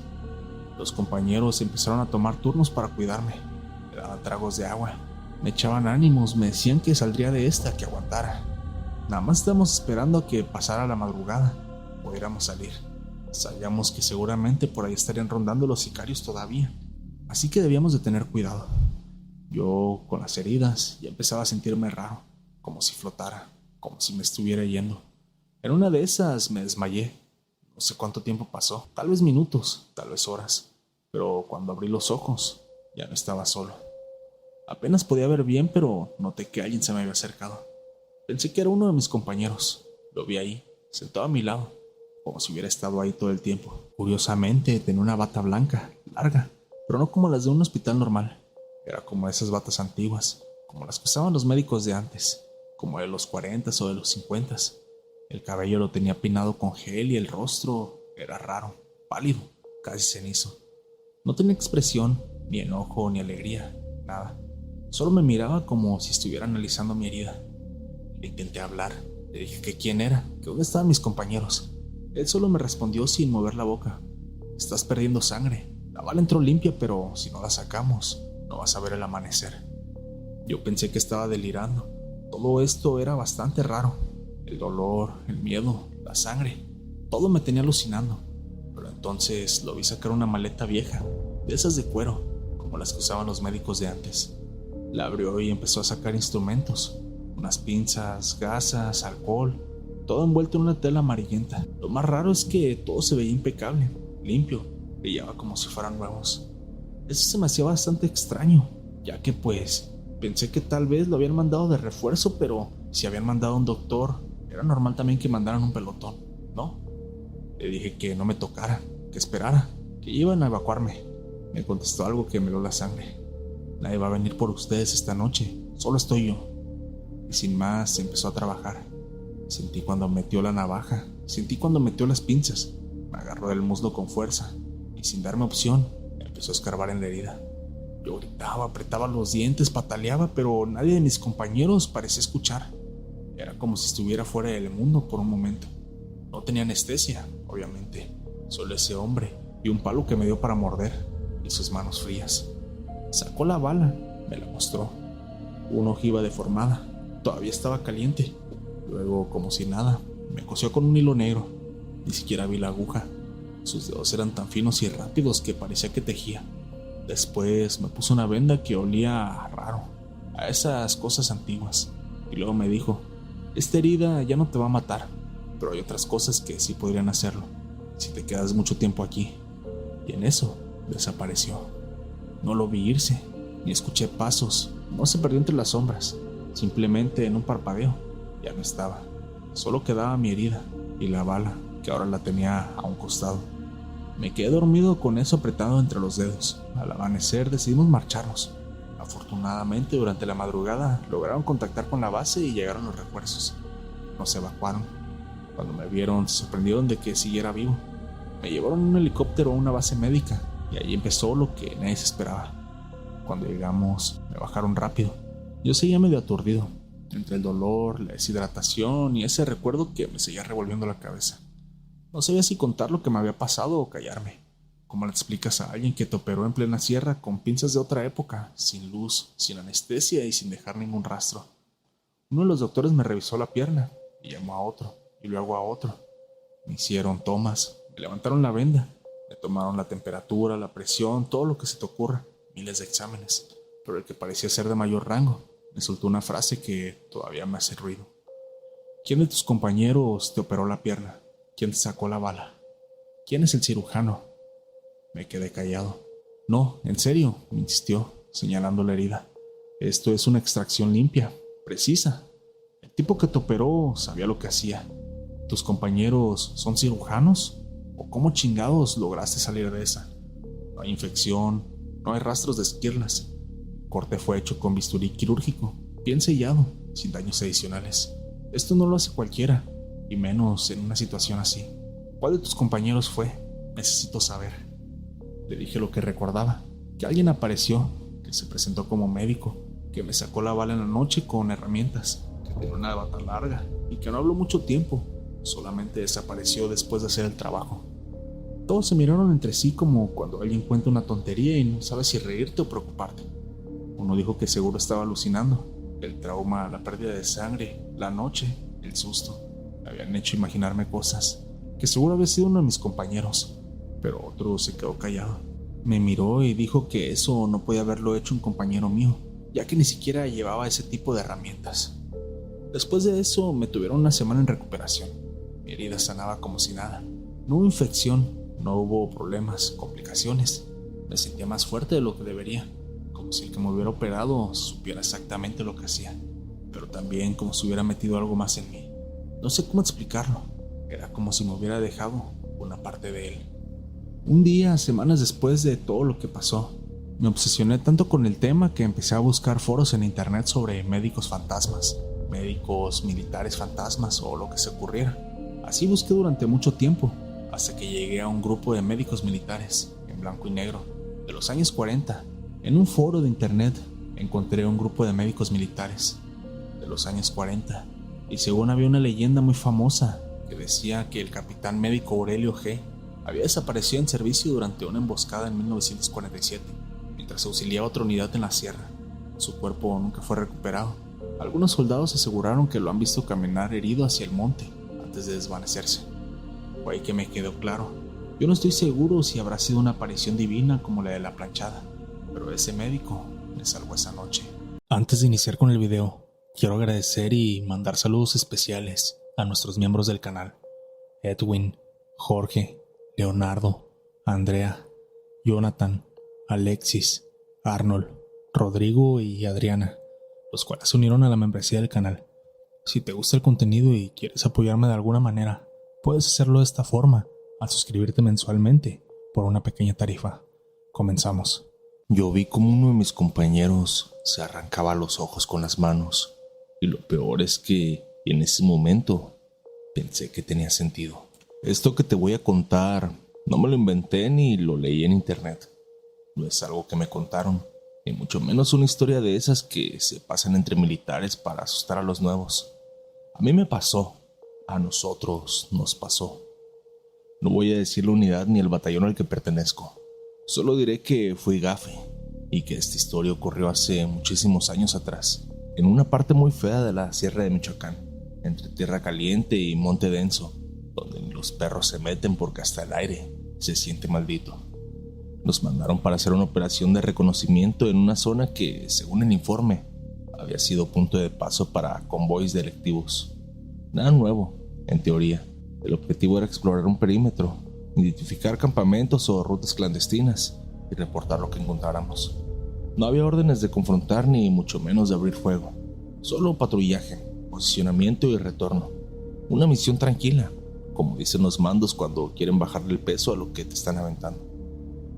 Los compañeros empezaron a tomar turnos para cuidarme. Me daban tragos de agua, me echaban ánimos, me decían que saldría de esta, que aguantara. Nada más estábamos esperando a que pasara la madrugada, pudiéramos salir. Sabíamos que seguramente por ahí estarían rondando los sicarios todavía, así que debíamos de tener cuidado. Yo, con las heridas, ya empezaba a sentirme raro, como si flotara, como si me estuviera yendo. En una de esas me desmayé. No sé cuánto tiempo pasó, tal vez minutos, tal vez horas, pero cuando abrí los ojos, ya no estaba solo. Apenas podía ver bien, pero noté que alguien se me había acercado. Pensé que era uno de mis compañeros. Lo vi ahí, sentado a mi lado, como si hubiera estado ahí todo el tiempo. Curiosamente, tenía una bata blanca, larga, pero no como las de un hospital normal. Era como esas batas antiguas, como las que usaban los médicos de antes, como de los 40s o de los 50s. El cabello lo tenía peinado con gel y el rostro era raro, pálido, casi cenizo. No tenía expresión, ni enojo, ni alegría, nada. Solo me miraba como si estuviera analizando mi herida. Le intenté hablar, le dije que quién era, que dónde estaban mis compañeros. Él solo me respondió sin mover la boca: estás perdiendo sangre. La bala entró limpia, pero si no la sacamos, no vas a ver el amanecer. Yo pensé que estaba delirando. Todo esto era bastante raro. El dolor, el miedo, la sangre, todo me tenía alucinando. Pero entonces lo vi sacar una maleta vieja, de esas de cuero, como las que usaban los médicos de antes. La abrió y empezó a sacar instrumentos, unas pinzas, gasas, alcohol, todo envuelto en una tela amarillenta. Lo más raro es que todo se veía impecable, limpio, brillaba como si fueran nuevos. Eso se me hacía bastante extraño, ya que pensé que tal vez lo habían mandado de refuerzo, pero si habían mandado a un doctor, era normal también que mandaran un pelotón, ¿no? Le dije que no me tocara, que esperara, que iban a evacuarme. Me contestó algo que me heló la sangre: nadie va a venir por ustedes esta noche, solo estoy yo. Y sin más empezó a trabajar. Sentí cuando metió la navaja, sentí cuando metió las pinzas. Me agarró del muslo con fuerza y sin darme opción empezó a escarbar en la herida. Yo gritaba, apretaba los dientes, pataleaba, pero nadie de mis compañeros parecía escuchar. Era como si estuviera fuera del mundo por un momento. No tenía anestesia, obviamente, solo ese hombre y un palo que me dio para morder y sus manos frías. Sacó la bala, me la mostró. Una ojiva deformada, todavía estaba caliente. Luego, como si nada, me cosió con un hilo negro. Ni siquiera vi la aguja. Sus dedos eran tan finos y rápidos que parecía que tejía. Después me puso una venda que olía raro, a esas cosas antiguas. Y luego me dijo: esta herida ya no te va a matar, pero hay otras cosas que sí podrían hacerlo, si te quedas mucho tiempo aquí. Y en eso desapareció. No lo vi irse, ni escuché pasos, no se perdió entre las sombras. Simplemente en un parpadeo, ya no estaba. Solo quedaba mi herida y la bala, que ahora la tenía a un costado. Me quedé dormido con eso apretado entre los dedos. Al amanecer decidimos marcharnos. Afortunadamente, durante la madrugada lograron contactar con la base y llegaron los refuerzos. Nos evacuaron. Cuando me vieron, se sorprendieron de que siguiera vivo. Me llevaron en un helicóptero a una base médica y ahí empezó lo que nadie se esperaba. Cuando llegamos, me bajaron rápido. Yo seguía medio aturdido, entre el dolor, la deshidratación y ese recuerdo que me seguía revolviendo la cabeza. No sabía si contar lo que me había pasado o callarme. ¿Cómo le explicas a alguien que te operó en plena sierra con pinzas de otra época, sin luz, sin anestesia y sin dejar ningún rastro? Uno de los doctores me revisó la pierna y llamó a otro, y luego a otro. Me hicieron tomas, me levantaron la venda, me tomaron la temperatura, la presión, todo lo que se te ocurra, miles de exámenes, pero el que parecía ser de mayor rango me soltó una frase que todavía me hace ruido. ¿Quién de tus compañeros te operó la pierna? ¿Quién te sacó la bala? ¿Quién es el cirujano? Me quedé callado. No, en serio, me insistió, señalando la herida. Esto es una extracción limpia, precisa. El tipo que te operó sabía lo que hacía. ¿Tus compañeros son cirujanos? ¿O cómo chingados lograste salir de esa? No hay infección, no hay rastros de esquirlas. El corte fue hecho con bisturí quirúrgico, bien sellado, sin daños adicionales. Esto no lo hace cualquiera, y menos en una situación así. ¿Cuál de tus compañeros fue? Necesito saber. Le dije lo que recordaba, que alguien apareció, que se presentó como médico, que me sacó la bala en la noche con herramientas, que tenía una bata larga y que no habló mucho tiempo, solamente desapareció después de hacer el trabajo. Todos se miraron entre sí como cuando alguien cuenta una tontería y no sabe si reírte o preocuparte. Uno dijo que seguro estaba alucinando, el trauma, la pérdida de sangre, la noche, el susto, me habían hecho imaginarme cosas, que seguro había sido uno de mis compañeros, pero otro se quedó callado. Me miró y dijo que eso no podía haberlo hecho un compañero mío, ya que ni siquiera llevaba ese tipo de herramientas. Después de eso me tuvieron una semana en recuperación. Mi herida sanaba como si nada. No hubo infección, no hubo problemas, complicaciones. Me sentía más fuerte de lo que debería, como si el que me hubiera operado supiera exactamente lo que hacía, pero también como si hubiera metido algo más en mí. No sé cómo explicarlo, era como si me hubiera dejado una parte de él. Un día, semanas después de todo lo que pasó, me obsesioné tanto con el tema que empecé a buscar foros en internet sobre médicos fantasmas, médicos militares fantasmas o lo que se ocurriera. Así busqué durante mucho tiempo, hasta que llegué a un grupo de médicos militares, en blanco y negro, de los años 40. En un foro de internet encontré un grupo de médicos militares, de los años 40, y según había una leyenda muy famosa que decía que el capitán médico Aurelio G. había desaparecido en servicio durante una emboscada en 1947, mientras auxiliaba a otra unidad en la sierra. Su cuerpo nunca fue recuperado. Algunos soldados aseguraron que lo han visto caminar herido hacia el monte antes de desvanecerse. Fue ahí que me quedó claro. Yo no estoy seguro si habrá sido una aparición divina como la de la planchada, pero ese médico me salvó esa noche. Antes de iniciar con el video, quiero agradecer y mandar saludos especiales a nuestros miembros del canal: Edwin, Jorge, Leonardo, Andrea, Jonathan, Alexis, Arnold, Rodrigo y Adriana, los cuales se unieron a la membresía del canal. Si te gusta el contenido y quieres apoyarme de alguna manera, puedes hacerlo de esta forma, al suscribirte mensualmente por una pequeña tarifa. Comenzamos. Yo vi como uno de mis compañeros se arrancaba los ojos con las manos, y lo peor es que en ese momento pensé que tenía sentido. Esto que te voy a contar no me lo inventé ni lo leí en internet. No es algo que me contaron, ni mucho menos una historia de esas que se pasan entre militares para asustar a los nuevos. A mí me pasó, a nosotros nos pasó. No voy a decir la unidad ni el batallón al que pertenezco. Solo diré que fui gafe y que esta historia ocurrió hace muchísimos años atrás, en una parte muy fea de la sierra de Michoacán, entre tierra caliente y monte denso, donde ni los perros se meten porque hasta el aire se siente maldito. Nos mandaron para hacer una operación de reconocimiento en una zona que, según el informe, había sido punto de paso para convoys delictivos. Nada nuevo, en teoría. El objetivo era explorar un perímetro, identificar campamentos o rutas clandestinas y reportar lo que encontráramos. No había órdenes de confrontar ni mucho menos de abrir fuego. Solo patrullaje, posicionamiento y retorno. Una misión tranquila, como dicen los mandos cuando quieren bajarle el peso a lo que te están aventando.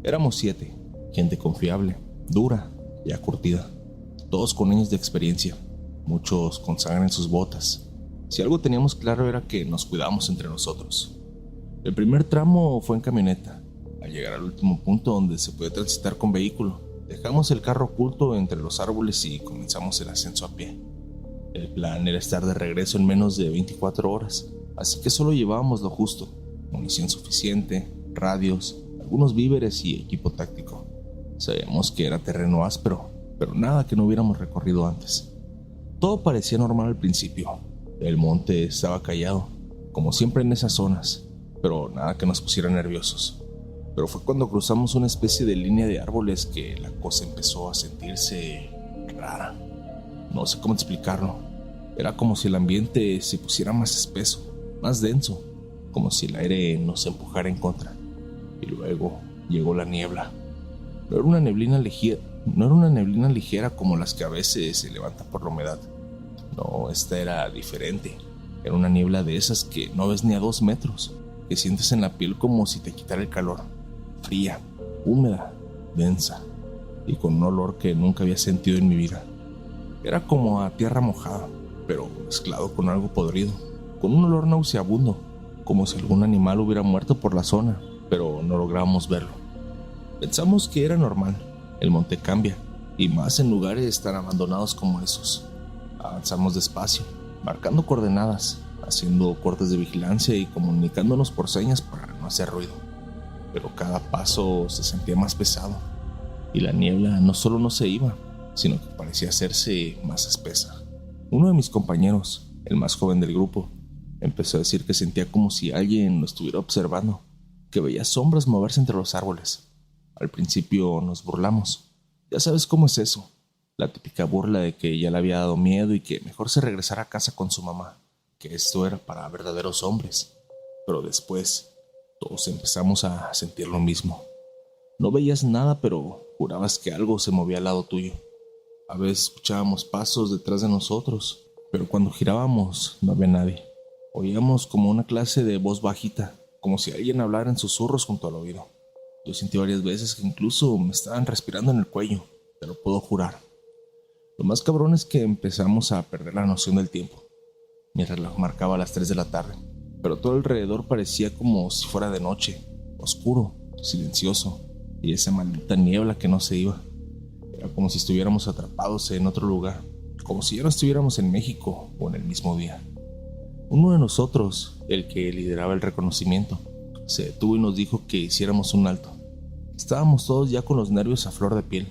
Éramos 7, gente confiable, dura, ya curtida. Todos con años de experiencia, muchos con sangre en sus botas. Si algo teníamos claro era que nos cuidábamos entre nosotros. El primer tramo fue en camioneta, al llegar al último punto donde se puede transitar con vehículo. Dejamos el carro oculto entre los árboles y comenzamos el ascenso a pie. El plan era estar de regreso en menos de 24 horas, así que solo llevábamos lo justo: munición suficiente, radios, algunos víveres y equipo táctico. Sabíamos que era terreno áspero, pero nada que no hubiéramos recorrido antes. Todo parecía normal al principio. El monte estaba callado, como siempre en esas zonas, pero nada que nos pusiera nerviosos. Pero fue cuando cruzamos una especie de línea de árboles que la cosa empezó a sentirse rara. No sé cómo explicarlo. Era como si el ambiente se pusiera más espeso, más denso, como si el aire nos empujara en contra. Y luego llegó la niebla. No era una neblina ligera como las que a veces se levantan por la humedad. No, esta era diferente. Era una niebla de esas que no ves ni a 2 metros, que sientes en la piel como si te quitara el calor. Fría, húmeda, densa, y con un olor que nunca había sentido en mi vida. Era como a tierra mojada, pero mezclado con algo podrido, con un olor nauseabundo, como si algún animal hubiera muerto por la zona, pero no lográbamos verlo. Pensamos que era normal. El monte cambia, y más en lugares tan abandonados como esos. Avanzamos despacio, marcando coordenadas, haciendo cortes de vigilancia y comunicándonos por señas para no hacer ruido. Pero cada paso se sentía más pesado, y la niebla no solo no se iba, sino que parecía hacerse más espesa. Uno de mis compañeros, el más joven del grupo, empezó a decir que sentía como si alguien lo estuviera observando, que veía sombras moverse entre los árboles. Al principio nos burlamos. Ya sabes cómo es eso, la típica burla de que ya le había dado miedo y que mejor se regresara a casa con su mamá, que esto era para verdaderos hombres. Pero después, todos empezamos a sentir lo mismo. No veías nada, pero jurabas que algo se movía al lado tuyo. A veces escuchábamos pasos detrás de nosotros, pero cuando girábamos no había nadie. Oíamos como una clase de voz bajita, como si alguien hablara en susurros junto al oído. Yo sentí varias veces que incluso me estaban respirando en el cuello, te lo puedo jurar. Lo más cabrón es que empezamos a perder la noción del tiempo. Mi reloj marcaba las 3 de la tarde, pero todo alrededor parecía como si fuera de noche, oscuro, silencioso, y esa maldita niebla que no se iba. Era como si estuviéramos atrapados en otro lugar, como si ya no estuviéramos en México o en el mismo día. Uno de nosotros, el que lideraba el reconocimiento, se detuvo y nos dijo que hiciéramos un alto. Estábamos todos ya con los nervios a flor de piel.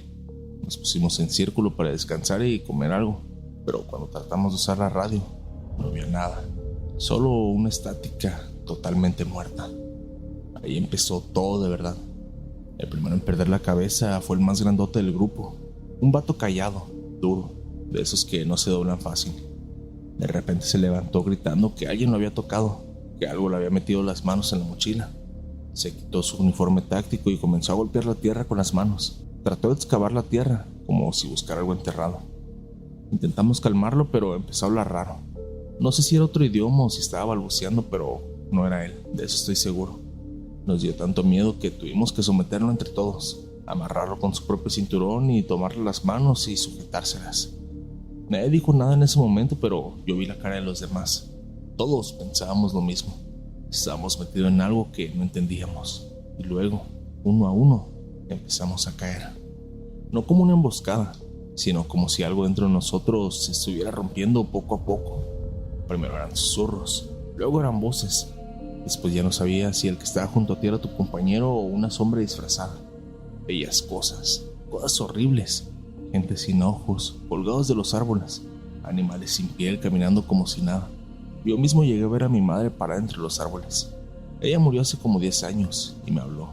Nos pusimos en círculo para descansar y comer algo, pero cuando tratamos de usar la radio, no había nada, solo una estática totalmente muerta. Ahí empezó todo de verdad. El primero en perder la cabeza fue el más grandote del grupo, un vato callado, duro, de esos que no se doblan fácil. De repente se levantó gritando que alguien lo había tocado, que algo le había metido las manos en la mochila. Se quitó su uniforme táctico y comenzó a golpear la tierra con las manos. Trató de excavar la tierra, como si buscara algo enterrado. Intentamos calmarlo, pero empezó a hablar raro. No sé si era otro idioma o si estaba balbuceando, pero no era él, de eso estoy seguro. Nos dio tanto miedo que tuvimos que someterlo entre todos, amarrarlo con su propio cinturón y tomarle las manos y sujetárselas. Nadie dijo nada en ese momento, pero yo vi la cara de los demás. Todos pensábamos lo mismo. Estábamos metidos en algo que no entendíamos. Y luego, uno a uno, empezamos a caer. No como una emboscada, sino como si algo dentro de nosotros se estuviera rompiendo poco a poco. Primero eran susurros, luego eran voces. Después ya no sabía si el que estaba junto a ti era tu compañero o una sombra disfrazada. Veías cosas horribles. Gente sin ojos, colgados de los árboles. Animales sin piel caminando como si nada. Yo mismo llegué a ver a mi madre parada entre los árboles. Ella murió hace como 10 años y me habló.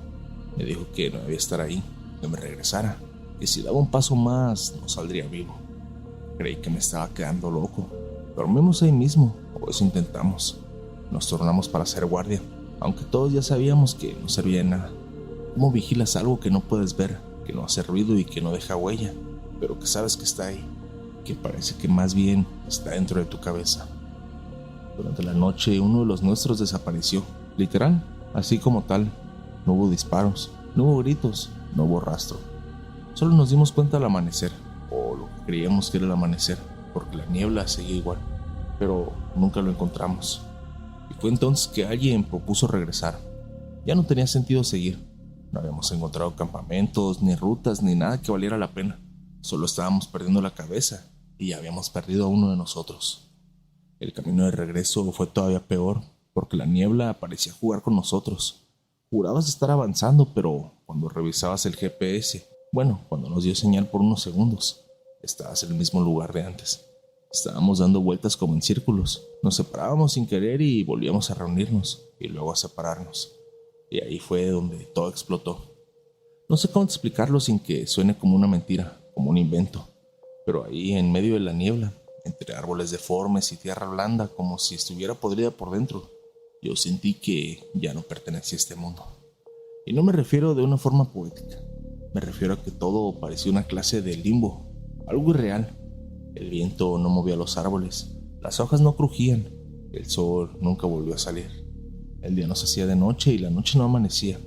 Me dijo que no debía estar ahí, que me regresara, que si daba un paso más no saldría vivo. Creí que me estaba quedando loco. Dormimos ahí mismo, o eso intentamos. Nos tornamos para hacer guardia, aunque todos ya sabíamos que no servía de nada. ¿Cómo vigilas algo que no puedes ver, que no hace ruido y que no deja huella, pero que sabes que está ahí, que parece que más bien está dentro de tu cabeza? Durante la noche uno de los nuestros desapareció, literal, así como tal. No hubo disparos, no hubo gritos, no hubo rastro. Solo nos dimos cuenta al amanecer, o lo que creíamos que era el amanecer, porque la niebla seguía igual, pero nunca lo encontramos. Y fue entonces que alguien propuso regresar. Ya no tenía sentido seguir. No habíamos encontrado campamentos, ni rutas, ni nada que valiera la pena. Solo estábamos perdiendo la cabeza y ya habíamos perdido a uno de nosotros. El camino de regreso fue todavía peor porque la niebla parecía jugar con nosotros. Jurabas estar avanzando, pero cuando revisabas el GPS, cuando nos dio señal por unos segundos, estabas en el mismo lugar de antes. Estábamos dando vueltas como en círculos. Nos separábamos sin querer y volvíamos a reunirnos y luego a separarnos. Y ahí fue donde todo explotó. No sé cómo explicarlo sin que suene como una mentira, como un invento. Pero ahí, en medio de la niebla, entre árboles deformes y tierra blanda, como si estuviera podrida por dentro, yo sentí que ya no pertenecía a este mundo. Y no me refiero de una forma poética. Me refiero a que todo parecía una clase de limbo, algo irreal. El viento no movía los árboles, las hojas no crujían, el sol nunca volvió a salir. El día nos hacía de noche y la noche no amanecía.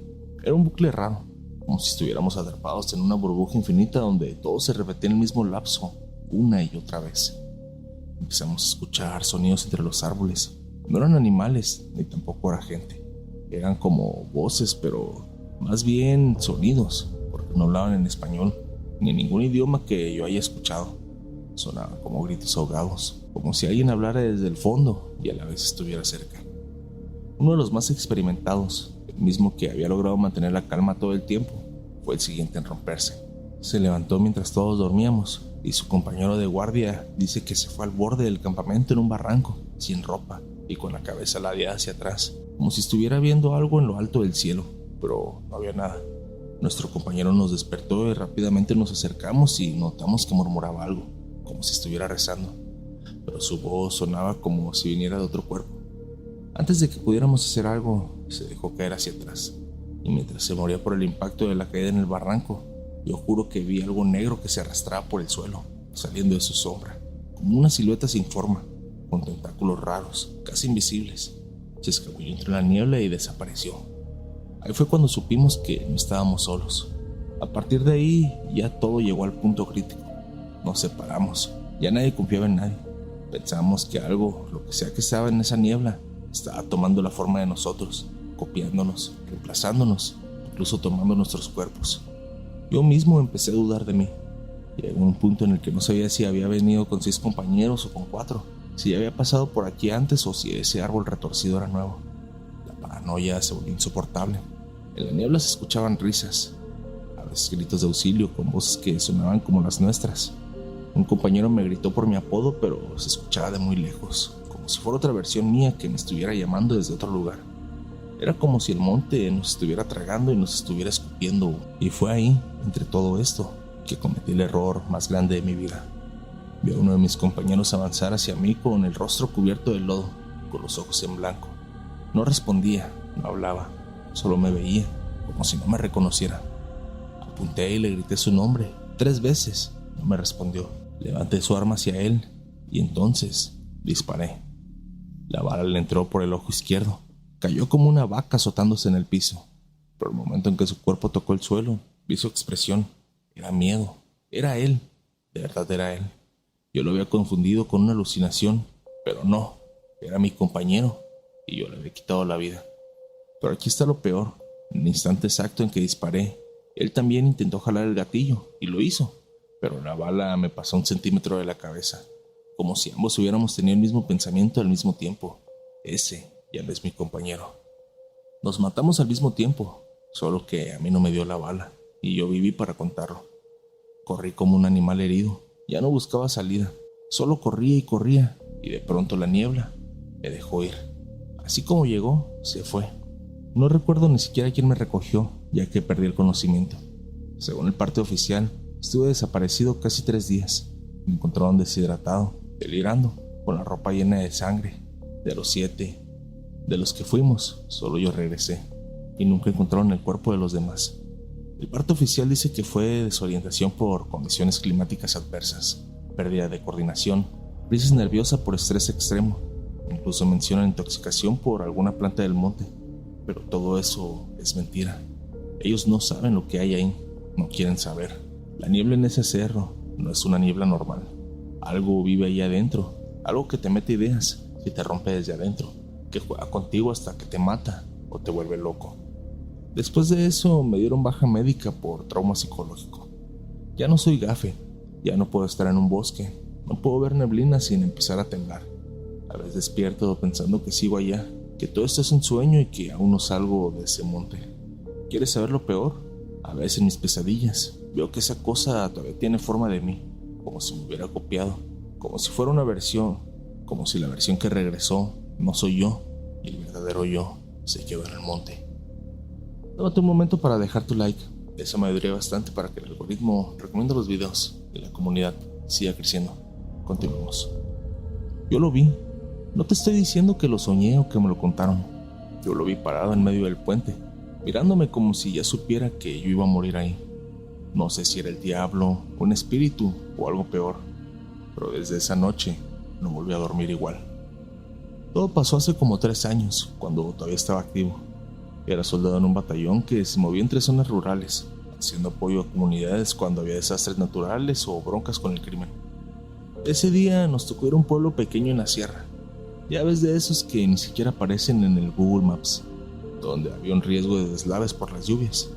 Era un bucle raro, como si estuviéramos atrapados en una burbuja infinita donde todo se repetía en el mismo lapso, una y otra vez. Empezamos a escuchar sonidos entre los árboles. No eran animales, ni tampoco era gente. Eran como voces, pero más bien sonidos, porque no hablaban en español, ni en ningún idioma que yo haya escuchado. Sonaban como gritos ahogados, como si alguien hablara desde el fondo y a la vez estuviera cerca. Uno de los más experimentados, el mismo que había logrado mantener la calma todo el tiempo, fue el siguiente en romperse. Se levantó mientras todos dormíamos y su compañero de guardia dice que se fue al borde del campamento en un barranco, sin ropa y con la cabeza ladeada hacia atrás, como si estuviera viendo algo en lo alto del cielo, pero no había nada. Nuestro compañero nos despertó y rápidamente nos acercamos y notamos que murmuraba algo, como si estuviera rezando, pero su voz sonaba como si viniera de otro cuerpo. Antes de que pudiéramos hacer algo, se dejó caer hacia atrás, y mientras se moría por el impacto de la caída en el barranco, yo juro que vi algo negro que se arrastraba por el suelo, saliendo de su sombra, como una silueta sin forma, con tentáculos raros, casi invisibles. Se escabulló entre la niebla y desapareció. Ahí fue cuando supimos que no estábamos solos. A partir de ahí, ya todo llegó al punto crítico. Nos separamos, ya nadie confiaba en nadie. Pensábamos que algo, lo que sea que estaba en esa niebla, estaba tomando la forma de nosotros, copiándonos, reemplazándonos, incluso tomando nuestros cuerpos. Yo mismo empecé a dudar de mí. Llegó un punto en el que no sabía si había venido con 6 compañeros o con 4, si había pasado por aquí antes o si ese árbol retorcido era nuevo. La paranoia se volvió insoportable. En la niebla se escuchaban risas, a veces gritos de auxilio con voces que sonaban como las nuestras. Un compañero me gritó por mi apodo, pero se escuchaba de muy lejos, como si fuera otra versión mía que me estuviera llamando desde otro lugar. Era como si el monte nos estuviera tragando y nos estuviera escupiendo. Y fue ahí, entre todo esto, que cometí el error más grande de mi vida. Vi a uno de mis compañeros avanzar hacia mí con el rostro cubierto de lodo, con los ojos en blanco. No respondía, no hablaba, solo me veía, como si no me reconociera. Apunté y le grité su nombre 3 veces. No me respondió. Levanté su arma hacia él y entonces disparé. La bala le entró por el ojo izquierdo. Cayó como una vaca azotándose en el piso. Pero el momento en que su cuerpo tocó el suelo, vi su expresión. Era miedo. Era él. De verdad era él. Yo lo había confundido con una alucinación, pero no. Era mi compañero y yo le había quitado la vida. Pero aquí está lo peor. En el instante exacto en que disparé, él también intentó jalar el gatillo y lo hizo. Pero la bala me pasó a 1 centímetro de la cabeza, como si ambos hubiéramos tenido el mismo pensamiento al mismo tiempo. Ese ya no es mi compañero. Nos matamos al mismo tiempo, solo que a mí no me dio la bala, y yo viví para contarlo. Corrí como un animal herido, ya no buscaba salida, solo corría y corría, y de pronto la niebla me dejó ir. Así como llegó, se fue. No recuerdo ni siquiera quién me recogió, ya que perdí el conocimiento. Según el parte oficial, estuve desaparecido casi 3 días. Me encontraron deshidratado, delirando, con la ropa llena de sangre. De los 7 de los que fuimos, solo yo regresé, y nunca encontraron el cuerpo de los demás. El parte oficial dice que fue desorientación por condiciones climáticas adversas, pérdida de coordinación, crisis nerviosa por estrés extremo. Incluso mencionan intoxicación por alguna planta del monte, pero todo eso es mentira. Ellos no saben lo que hay ahí, no quieren saber. La niebla en ese cerro no es una niebla normal. Algo vive ahí adentro, algo que te mete ideas y te rompe desde adentro, que juega contigo hasta que te mata o te vuelve loco. Después de eso me dieron baja médica por trauma psicológico. Ya no soy gafe, ya no puedo estar en un bosque, no puedo ver neblina sin empezar a temblar. A veces despierto pensando que sigo allá, que todo esto es un sueño y que aún no salgo de ese monte. ¿Quieres saber lo peor? A veces en mis pesadillas veo que esa cosa todavía tiene forma de mí, como si me hubiera copiado, como si fuera una versión, como si la versión que regresó no soy yo y el verdadero yo se quedó en el monte. Tómate un momento para dejar tu like, eso me ayudaría bastante para que el algoritmo recomiende los videos y la comunidad siga creciendo. Continuemos. Yo lo vi. No te estoy diciendo que lo soñé o que me lo contaron. Yo lo vi parado en medio del puente, mirándome como si ya supiera que yo iba a morir ahí. No sé si era el diablo, un espíritu o algo peor, pero desde esa noche no volví a dormir igual. Todo pasó hace como 3 años, cuando todavía estaba activo. Era soldado en un batallón que se movía entre zonas rurales, haciendo apoyo a comunidades cuando había desastres naturales o broncas con el crimen. Ese día nos tocó ir a un pueblo pequeño en la sierra. Ya ves, de esos que ni siquiera aparecen en el Google Maps, donde había un riesgo de deslaves por las lluvias.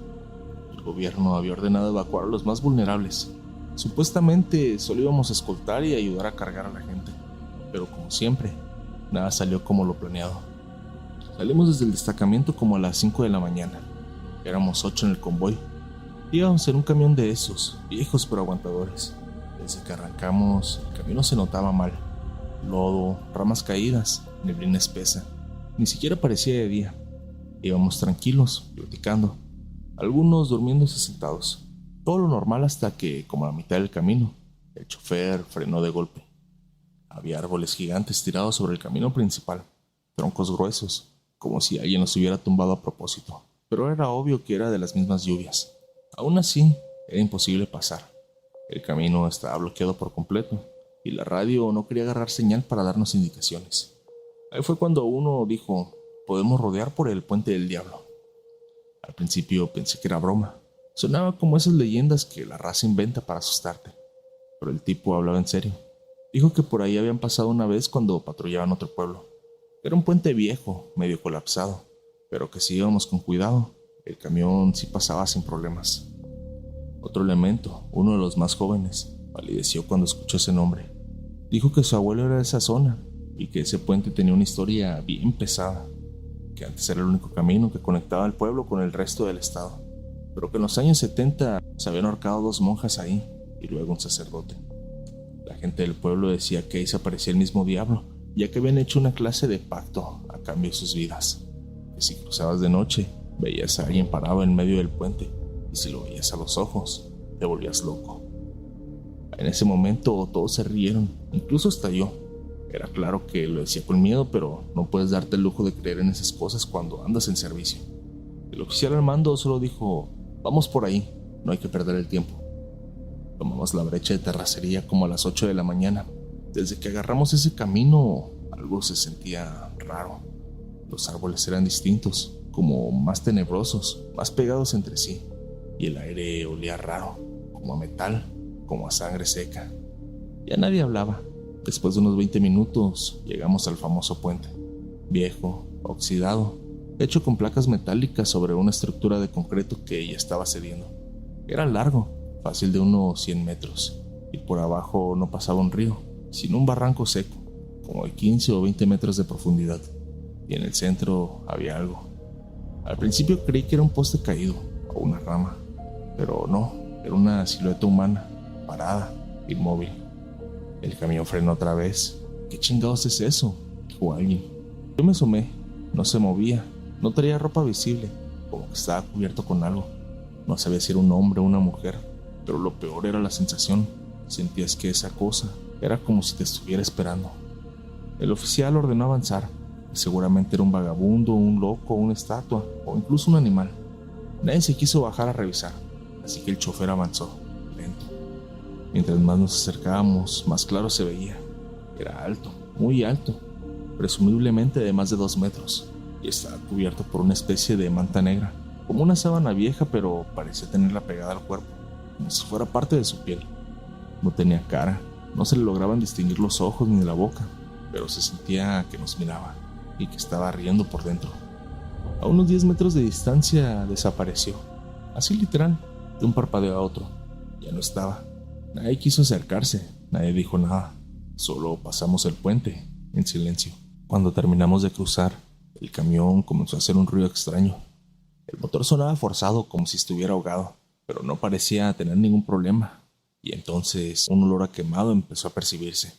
El gobierno había ordenado evacuar a los más vulnerables. Supuestamente solo íbamos a escoltar y ayudar a cargar a la gente, pero como siempre, nada salió como lo planeado. Salimos desde el destacamento como a las 5 de la mañana. Éramos 8 en el convoy. Íbamos en un camión de esos, viejos pero aguantadores. Desde que arrancamos, el camino se notaba mal. Lodo, ramas caídas, neblina espesa. Ni siquiera parecía de día. Íbamos tranquilos, platicando. Algunos durmiéndose sentados. Todo lo normal hasta que, como a la mitad del camino, el chofer frenó de golpe. Había árboles gigantes tirados sobre el camino principal, troncos gruesos, como si alguien los hubiera tumbado a propósito. Pero era obvio que era de las mismas lluvias. Aún así, era imposible pasar. El camino estaba bloqueado por completo, y la radio no quería agarrar señal para darnos indicaciones. Ahí fue cuando uno dijo, podemos rodear por el puente del diablo. Al principio pensé que era broma. Sonaba como esas leyendas que la raza inventa para asustarte. Pero el tipo hablaba en serio. Dijo que por ahí habían pasado una vez cuando patrullaban otro pueblo. Era un puente viejo, medio colapsado, pero que si íbamos con cuidado, el camión sí pasaba sin problemas. Otro elemento, uno de los más jóvenes, palideció cuando escuchó ese nombre. Dijo que su abuelo era de esa zona y que ese puente tenía una historia bien pesada, que antes era el único camino que conectaba al pueblo con el resto del estado, pero que en los años 70 se habían ahorcado 2 monjas ahí y luego un sacerdote. La gente del pueblo decía que ahí se aparecía el mismo diablo, ya que habían hecho una clase de pacto a cambio de sus vidas, que si cruzabas de noche, veías a alguien parado en medio del puente, y si lo veías a los ojos, te volvías loco. En ese momento todos se rieron, incluso hasta yo. Era claro que lo decía con miedo, pero no puedes darte el lujo de creer en esas cosas cuando andas en servicio. El oficial al mando solo dijo, vamos por ahí, no hay que perder el tiempo. Tomamos la brecha de terracería como a las 8 de la mañana. Desde que agarramos ese camino, algo se sentía raro. Los árboles eran distintos, como más tenebrosos, más pegados entre sí, y el aire olía raro, como a metal, como a sangre seca. Ya nadie hablaba. Después de unos 20 minutos, llegamos al famoso puente, viejo, oxidado, hecho con placas metálicas sobre una estructura de concreto que ya estaba cediendo. Era largo, fácil de unos 100 metros, y por abajo no pasaba un río, sino un barranco seco, como de 15 o 20 metros de profundidad, y en el centro había algo. Al principio creí que era un poste caído, o una rama, pero no, era una silueta humana, parada, inmóvil. El camión frenó otra vez. ¿Qué chingados es eso?, dijo alguien. Yo me asomé, no se movía, no traía ropa visible, como que estaba cubierto con algo. No sabía si era un hombre o una mujer, pero lo peor era la sensación. Sentías que esa cosa era como si te estuviera esperando. El oficial ordenó avanzar. Seguramente era un vagabundo, un loco, una estatua o incluso un animal. Nadie se quiso bajar a revisar, así que el chofer avanzó, lento. Mientras más nos acercábamos, más claro se veía. Era alto, muy alto, presumiblemente de más de 2 metros, y estaba cubierto por una especie de manta negra, como una sábana vieja, pero parecía tenerla pegada al cuerpo, como si fuera parte de su piel. No tenía cara, no se le lograban distinguir los ojos ni la boca, pero se sentía que nos miraba y que estaba riendo por dentro. A unos 10 metros de distancia desapareció, así literal, de un parpadeo a otro. Ya no estaba. Nadie quiso acercarse, nadie dijo nada. Solo pasamos el puente, en silencio. Cuando terminamos de cruzar, el camión comenzó a hacer un ruido extraño. El motor sonaba forzado, como si estuviera ahogado, pero no parecía tener ningún problema. Y entonces un olor a quemado empezó a percibirse.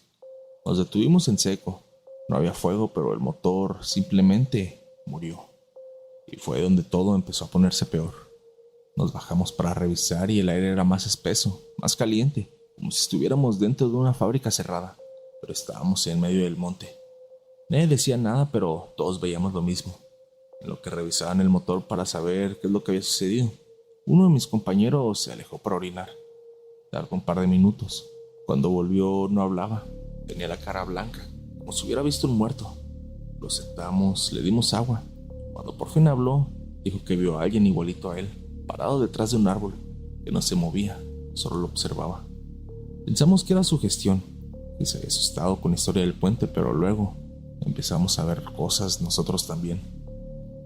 Nos detuvimos en seco. No había fuego, pero el motor simplemente murió. Y fue donde todo empezó a ponerse peor. Nos bajamos para revisar y el aire era más espeso, más caliente, como si estuviéramos dentro de una fábrica cerrada, pero estábamos en medio del monte. Nadie decía nada, pero todos veíamos lo mismo. En lo que revisaban el motor para saber qué es lo que había sucedido, uno de mis compañeros se alejó para orinar. Tardó un par de minutos. Cuando volvió no hablaba, tenía la cara blanca, como si hubiera visto un muerto. Lo sentamos, le dimos agua. Cuando por fin habló, dijo que vio a alguien igualito a él, parado detrás de un árbol, que no se movía, solo lo observaba. Pensamos que era su gestión, que se había asustado con la historia del puente, pero luego empezamos a ver cosas nosotros también.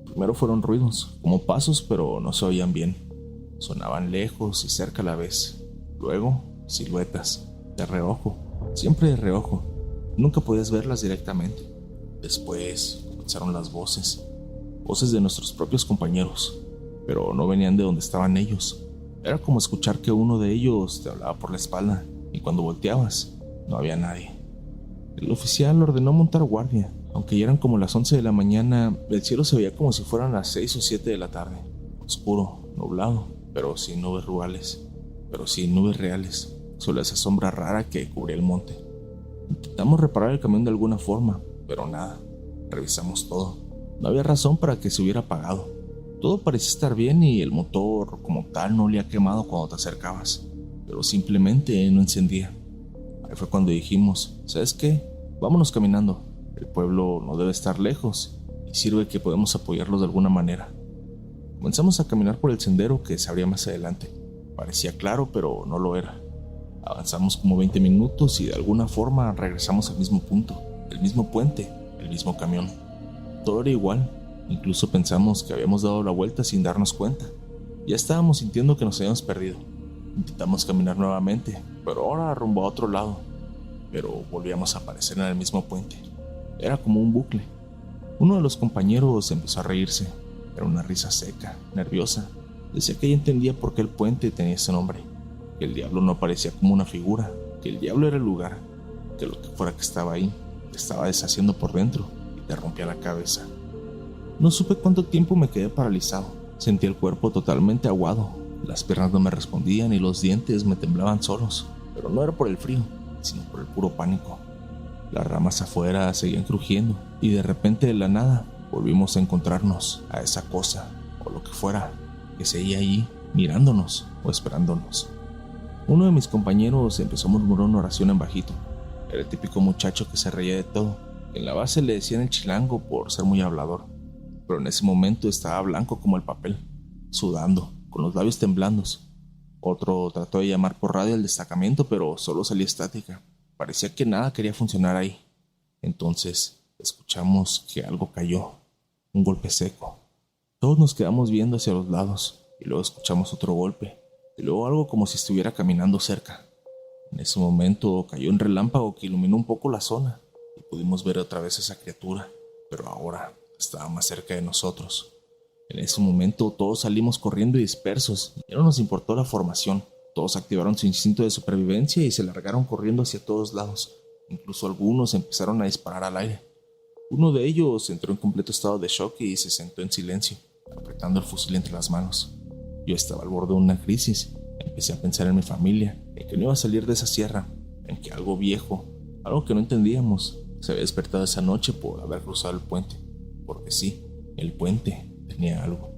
Primero fueron ruidos, como pasos, pero no se oían bien. Sonaban lejos y cerca a la vez. Luego, siluetas, de reojo, siempre de reojo. Nunca podías verlas directamente. Después comenzaron las voces de nuestros propios compañeros, pero no venían de donde estaban ellos. Era como escuchar que uno de ellos te hablaba por la espalda, y cuando volteabas, no había nadie. El oficial ordenó montar guardia. Aunque ya eran como las 11 de la mañana, el cielo se veía como si fueran las 6 o 7 de la tarde. Oscuro, nublado, pero sin nubes reales. Solo esa sombra rara que cubría el monte. Intentamos reparar el camión de alguna forma, pero nada. Revisamos todo. No había razón para que se hubiera apagado. Todo parecía estar bien y el motor como tal no olía quemado cuando te acercabas, pero simplemente no encendía. Ahí fue cuando dijimos, ¿sabes qué? Vámonos caminando. El pueblo no debe estar lejos y sirve que podemos apoyarlos de alguna manera. Comenzamos a caminar por el sendero que se abría más adelante. Parecía claro, pero no lo era. Avanzamos como 20 minutos y de alguna forma regresamos al mismo punto, el mismo puente, el mismo camión. Todo era igual, incluso pensamos que habíamos dado la vuelta sin darnos cuenta. Ya estábamos sintiendo que nos habíamos perdido. Intentamos caminar nuevamente, pero ahora rumbo a otro lado. Pero volvíamos a aparecer en el mismo puente. Era como un bucle. Uno de los compañeros empezó a reírse. Era una risa seca, nerviosa. Decía que ella entendía por qué el puente tenía ese nombre, que el diablo no aparecía como una figura, que el diablo era el lugar, que lo que fuera que estaba ahí te estaba deshaciendo por dentro y te rompía la cabeza. No supe cuánto tiempo me quedé paralizado. Sentí el cuerpo totalmente aguado. Las piernas no me respondían y los dientes me temblaban solos, pero no era por el frío, sino por el puro pánico. Las ramas afuera seguían crujiendo y de repente de la nada volvimos a encontrarnos a esa cosa o lo que fuera que seguía allí mirándonos o esperándonos. Uno de mis compañeros empezó a murmurar una oración en bajito. Era el típico muchacho que se reía de todo. En la base le decían el chilango por ser muy hablador, pero en ese momento estaba blanco como el papel, sudando, con los labios temblando. Otro trató de llamar por radio al destacamento, pero solo salía estática. Parecía que nada quería funcionar ahí. Entonces escuchamos que algo cayó, un golpe seco. Todos nos quedamos viendo hacia los lados y luego escuchamos otro golpe y luego algo como si estuviera caminando cerca. En ese momento cayó un relámpago que iluminó un poco la zona y pudimos ver otra vez a esa criatura, pero ahora estaba más cerca de nosotros. En ese momento todos salimos corriendo y dispersos. Ya no nos importó la formación. Todos activaron su instinto de supervivencia y se largaron corriendo hacia todos lados. Incluso algunos empezaron a disparar al aire. Uno de ellos entró en completo estado de shock y se sentó en silencio, apretando el fusil entre las manos. Yo estaba al borde de una crisis. Empecé a pensar en mi familia, en que no iba a salir de esa sierra, en que algo viejo, algo que no entendíamos, se había despertado esa noche por haber cruzado el puente. Porque sí, el puente tenía algo.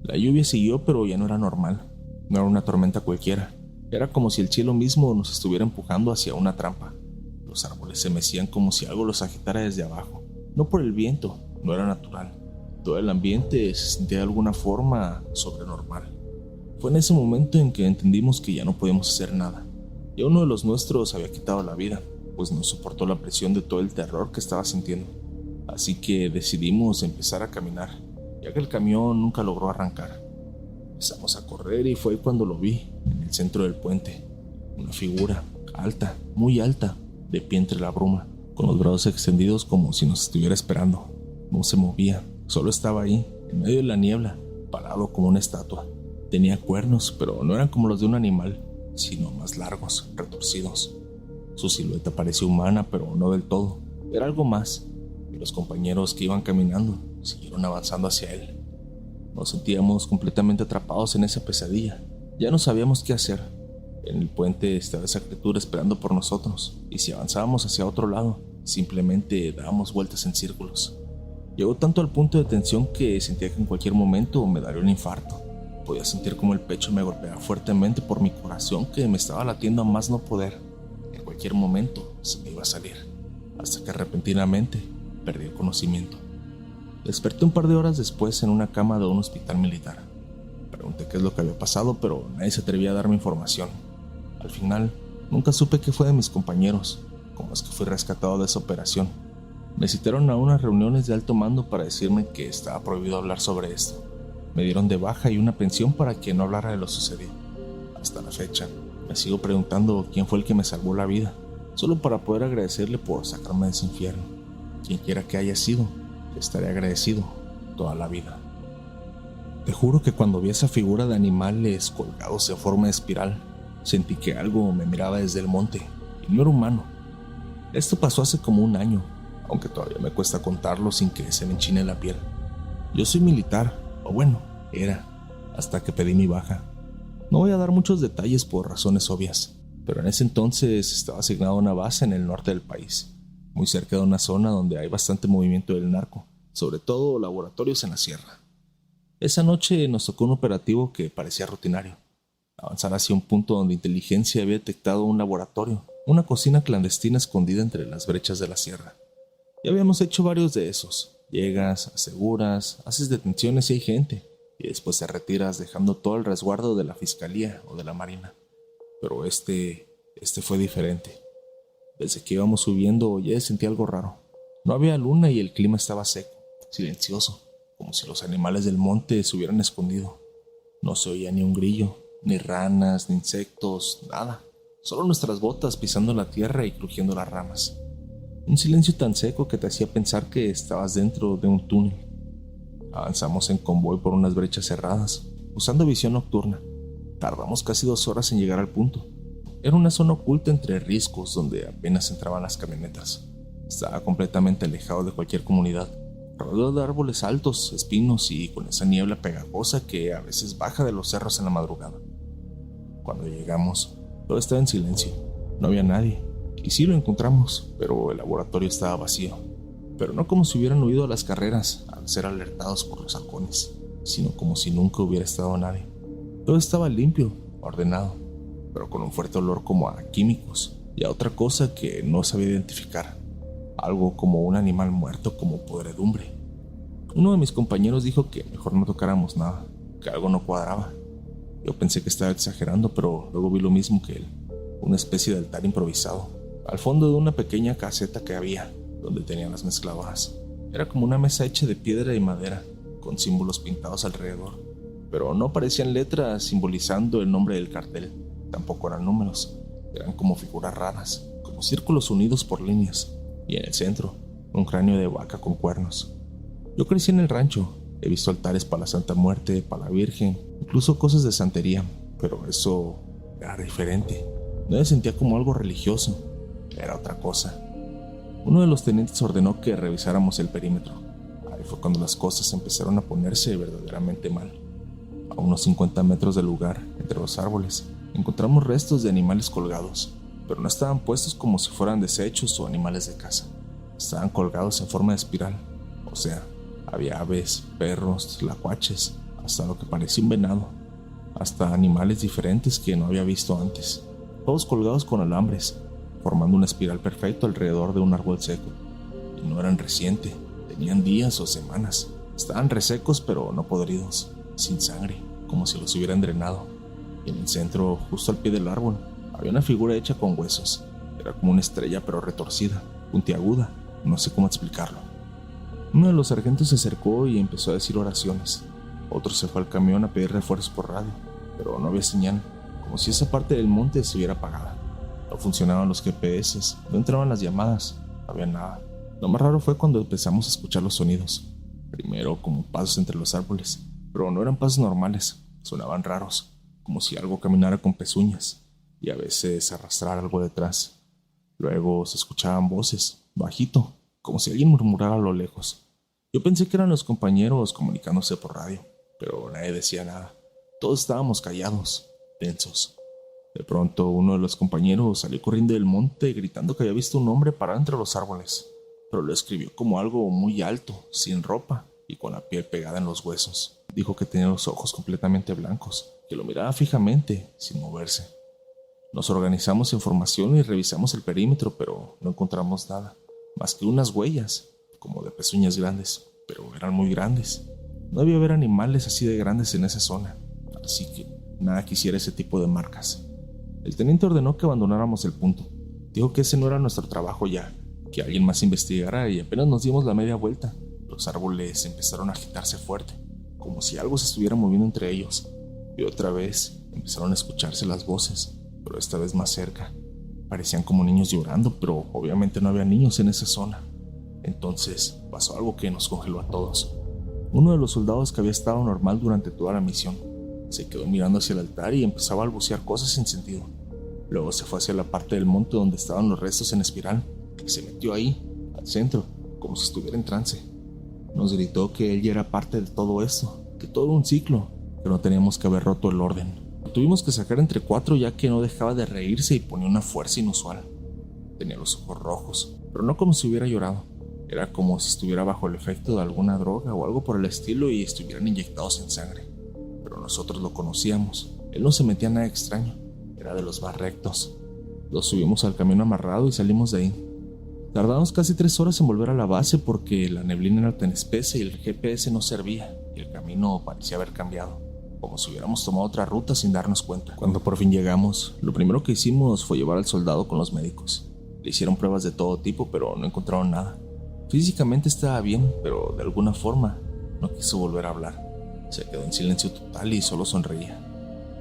La lluvia siguió, pero ya no era normal. No era una tormenta cualquiera. Era como si el cielo mismo nos estuviera empujando hacia una trampa. Los árboles se mecían como si algo los agitara desde abajo. No por el viento, no era natural. Todo el ambiente se sentía de alguna forma sobrenormal. Fue en ese momento en que entendimos que ya no podíamos hacer nada. Ya uno de los nuestros había quitado la vida, pues no soportó la presión de todo el terror que estaba sintiendo. Así que decidimos empezar a caminar. ya que el camión nunca logró arrancar. Empezamos a correr y fue cuando lo vi, en el centro del puente. Una figura, alta, muy alta, de pie entre la bruma, con los brazos extendidos como si nos estuviera esperando. No se movía, solo estaba ahí, en medio de la niebla, parado como una estatua. Tenía cuernos, pero no eran como los de un animal, sino más largos, retorcidos. Su silueta parecía humana, pero no del todo. Era algo más, y los compañeros que iban caminando siguieron avanzando hacia él. Nos sentíamos completamente atrapados en esa pesadilla. Ya no sabíamos qué hacer. En el puente estaba esa criatura esperando por nosotros, y si avanzábamos hacia otro lado, simplemente dábamos vueltas en círculos. Llegó tanto al punto de tensión que sentía que en cualquier momento me daría un infarto. Podía sentir como el pecho me golpeaba fuertemente por mi corazón que me estaba latiendo a más no poder. En cualquier momento se me iba a salir, hasta que repentinamente perdí el conocimiento. Desperté un par de horas después en una cama de un hospital militar. Pregunté qué es lo que había pasado, pero nadie se atrevía a darme información. Al final, nunca supe qué fue de mis compañeros, cómo es que fui rescatado de esa operación. Me citaron a unas reuniones de alto mando para decirme que estaba prohibido hablar sobre esto. Me dieron de baja y una pensión para que no hablara de lo sucedido. Hasta la fecha, me sigo preguntando quién fue el que me salvó la vida, solo para poder agradecerle por sacarme de ese infierno. Quien quiera que haya sido, estaré agradecido toda la vida. Te juro que cuando vi esa figura de animales colgados en forma de espiral, sentí que algo me miraba desde el monte, y no era humano. Esto pasó hace como un año, aunque todavía me cuesta contarlo sin que se me enchine la piel. Yo soy militar, o bueno, era, hasta que pedí mi baja. No voy a dar muchos detalles por razones obvias, pero en ese entonces estaba asignado a una base en el norte del país, muy cerca de una zona donde hay bastante movimiento del narco, sobre todo laboratorios en la sierra. Esa noche nos tocó un operativo que parecía rutinario. Avanzar hacia un punto donde inteligencia había detectado un laboratorio, una cocina clandestina escondida entre las brechas de la sierra. Ya habíamos hecho varios de esos. Llegas, aseguras, haces detenciones y hay gente, y después te retiras dejando todo el resguardo de la fiscalía o de la marina. Pero este fue diferente. Desde que íbamos subiendo ya sentí algo raro. No había luna y el clima estaba seco, silencioso, como si los animales del monte se hubieran escondido. No se oía ni un grillo, ni ranas, ni insectos, nada. Solo nuestras botas pisando la tierra y crujiendo las ramas. Un silencio tan seco que te hacía pensar que estabas dentro de un túnel. Avanzamos en convoy por unas brechas cerradas, usando visión nocturna. Tardamos casi 2 horas en llegar al punto. Era una zona oculta entre riscos donde apenas entraban las camionetas. Estaba completamente alejado de cualquier comunidad, rodeado de árboles altos, espinos y con esa niebla pegajosa que a veces baja de los cerros en la madrugada. Cuando llegamos, todo estaba en silencio. No había nadie. Y sí lo encontramos, pero el laboratorio estaba vacío. Pero no como si hubieran huido a las carreras al ser alertados por los halcones, sino como si nunca hubiera estado nadie. Todo estaba limpio, ordenado, pero con un fuerte olor como a químicos y a otra cosa que no sabía identificar. Algo como un animal muerto, como podredumbre. Uno de mis compañeros dijo que mejor no tocáramos nada, que algo no cuadraba. Yo pensé que estaba exagerando, pero luego vi lo mismo que él, una especie de altar improvisado, al fondo de una pequeña caseta que había, donde tenían las mezcladoras. Era como una mesa hecha de piedra y madera, con símbolos pintados alrededor, pero no parecían letras simbolizando el nombre del cartel, tampoco eran números, eran como figuras raras, como círculos unidos por líneas, y en el centro, un cráneo de vaca con cuernos. Yo crecí en el rancho, he visto altares para la Santa Muerte, para la Virgen, incluso cosas de santería, pero eso era diferente. No me sentía como algo religioso, era otra cosa. Uno de los tenientes ordenó que revisáramos el perímetro. Ahí fue cuando las cosas empezaron a ponerse verdaderamente mal. A unos 50 metros del lugar, entre los árboles, encontramos restos de animales colgados, pero no estaban puestos como si fueran desechos o animales de caza. Estaban colgados en forma de espiral, o sea, había aves, perros, tlacuaches, hasta lo que parecía un venado, hasta animales diferentes que no había visto antes, todos colgados con alambres, formando una espiral perfecta alrededor de un árbol seco. Y no eran recientes, tenían días o semanas. Estaban resecos pero no podridos, sin sangre, como si los hubieran drenado. Y en el centro, justo al pie del árbol, había una figura hecha con huesos. Era como una estrella pero retorcida, puntiaguda, no sé cómo explicarlo. Uno de los sargentos se acercó y empezó a decir oraciones. Otro se fue al camión a pedir refuerzos por radio, pero no había señal, como si esa parte del monte estuviera apagada. No funcionaban los GPS, no entraban las llamadas, no había nada. Lo más raro fue cuando empezamos a escuchar los sonidos. Primero como pasos entre los árboles, pero no eran pasos normales, sonaban raros, como si algo caminara con pezuñas, y a veces arrastrara algo detrás. Luego se escuchaban voces, bajito, como si alguien murmurara a lo lejos. Yo pensé que eran los compañeros comunicándose por radio, pero nadie decía nada. Todos estábamos callados, tensos. De pronto uno de los compañeros salió corriendo del monte gritando que había visto un hombre parado entre los árboles, pero lo escribió como algo muy alto, sin ropa y con la piel pegada en los huesos. Dijo que tenía los ojos completamente blancos, que lo miraba fijamente, sin moverse. Nos organizamos en formación y revisamos el perímetro, pero no encontramos nada, más que unas huellas, como de pezuñas grandes, pero eran muy grandes. No debía haber animales así de grandes en esa zona, así que nada quisiera ese tipo de marcas. El teniente ordenó que abandonáramos el punto. Dijo que ese no era nuestro trabajo ya, que alguien más investigara, y apenas nos dimos la media vuelta, los árboles empezaron a agitarse fuerte, como si algo se estuviera moviendo entre ellos, y otra vez empezaron a escucharse las voces, pero esta vez más cerca. Parecían como niños llorando, pero obviamente no había niños en esa zona. Entonces pasó algo que nos congeló a todos. Uno de los soldados que había estado normal durante toda la misión se quedó mirando hacia el altar y empezaba a balbucear cosas sin sentido. Luego se fue hacia la parte del monte donde estaban los restos en espiral y se metió ahí, al centro, como si estuviera en trance. Nos gritó que él ya era parte de todo esto, que todo era un ciclo, que no teníamos que haber roto el orden. Lo tuvimos que sacar entre 4 ya que no dejaba de reírse y ponía una fuerza inusual. Tenía los ojos rojos, pero no como si hubiera llorado. Era como si estuviera bajo el efecto de alguna droga o algo por el estilo y estuvieran inyectados en sangre. Pero nosotros lo conocíamos. Él no se metía nada extraño. Era de los más rectos. Lo subimos al camión amarrado y salimos de ahí. Tardamos casi 3 horas en volver a la base porque la neblina era tan espesa y el GPS no servía y el camino parecía haber cambiado, como si hubiéramos tomado otra ruta sin darnos cuenta. Cuando por fin llegamos, lo primero que hicimos fue llevar al soldado con los médicos. Le hicieron pruebas de todo tipo, pero no encontraron nada. Físicamente estaba bien, pero de alguna forma no quiso volver a hablar. Se quedó en silencio total y solo sonreía.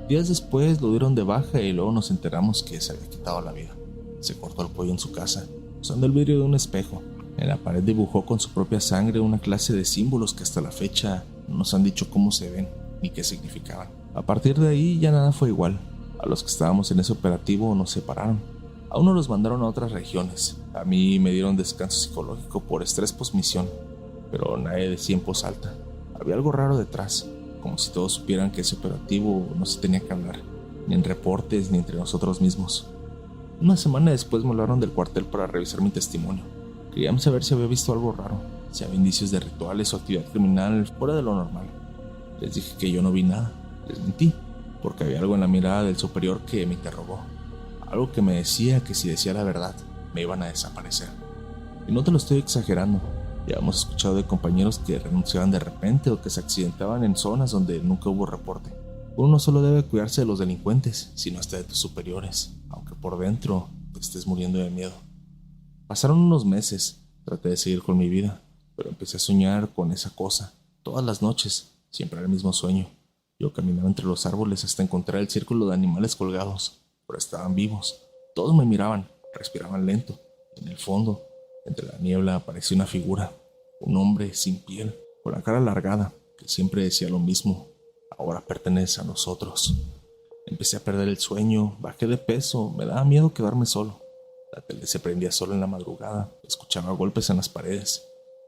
Días después lo dieron de baja y luego nos enteramos que se había quitado la vida. Se cortó el cuello en su casa, usando el vidrio de un espejo. En la pared dibujó con su propia sangre una clase de símbolos que hasta la fecha no nos han dicho cómo se ven ni qué significaban. A partir de ahí ya nada fue igual. A los que estábamos en ese operativo nos separaron. A uno los mandaron a otras regiones. A mí me dieron descanso psicológico por estrés posmisión, pero nadie decía en voz alta. Había algo raro detrás, como si todos supieran que ese operativo no se tenía que hablar, ni en reportes ni entre nosotros mismos. Una semana después me hablaron del cuartel para revisar mi testimonio. Querían saber si había visto algo raro, si había indicios de rituales o actividad criminal fuera de lo normal. Les dije que yo no vi nada. Les mentí, porque había algo en la mirada del superior que me interrogó. Algo que me decía que si decía la verdad, me iban a desaparecer. Y no te lo estoy exagerando. Ya hemos escuchado de compañeros que renunciaban de repente o que se accidentaban en zonas donde nunca hubo reporte. Uno no solo debe cuidarse de los delincuentes, sino hasta de tus superiores, aunque por dentro te estés muriendo de miedo. Pasaron unos meses, traté de seguir con mi vida, pero empecé a soñar con esa cosa. Todas las noches, siempre era el mismo sueño. Yo caminaba entre los árboles hasta encontrar el círculo de animales colgados, pero estaban vivos. Todos me miraban, respiraban lento. En el fondo, entre la niebla, apareció una figura, un hombre sin piel, con la cara alargada, que siempre decía lo mismo: ahora pertenece a nosotros. Empecé a perder el sueño, bajé de peso, me daba miedo quedarme solo. La tele se prendía sola en la madrugada, escuchaba golpes en las paredes.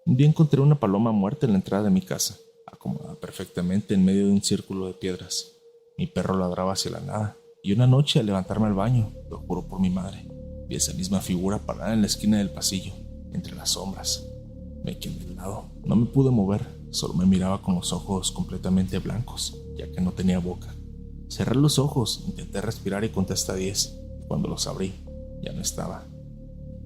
Un día encontré una paloma muerta en la entrada de mi casa, acomodada perfectamente en medio de un círculo de piedras. Mi perro ladraba hacia la nada, y una noche al levantarme al baño, lo juro por mi madre, vi esa misma figura parada en la esquina del pasillo, entre las sombras. Me quedé helado, no me pude mover, solo me miraba con los ojos completamente blancos, ya que no tenía boca. Cerré los ojos, intenté respirar y conté hasta 10. Cuando los abrí, ya no estaba.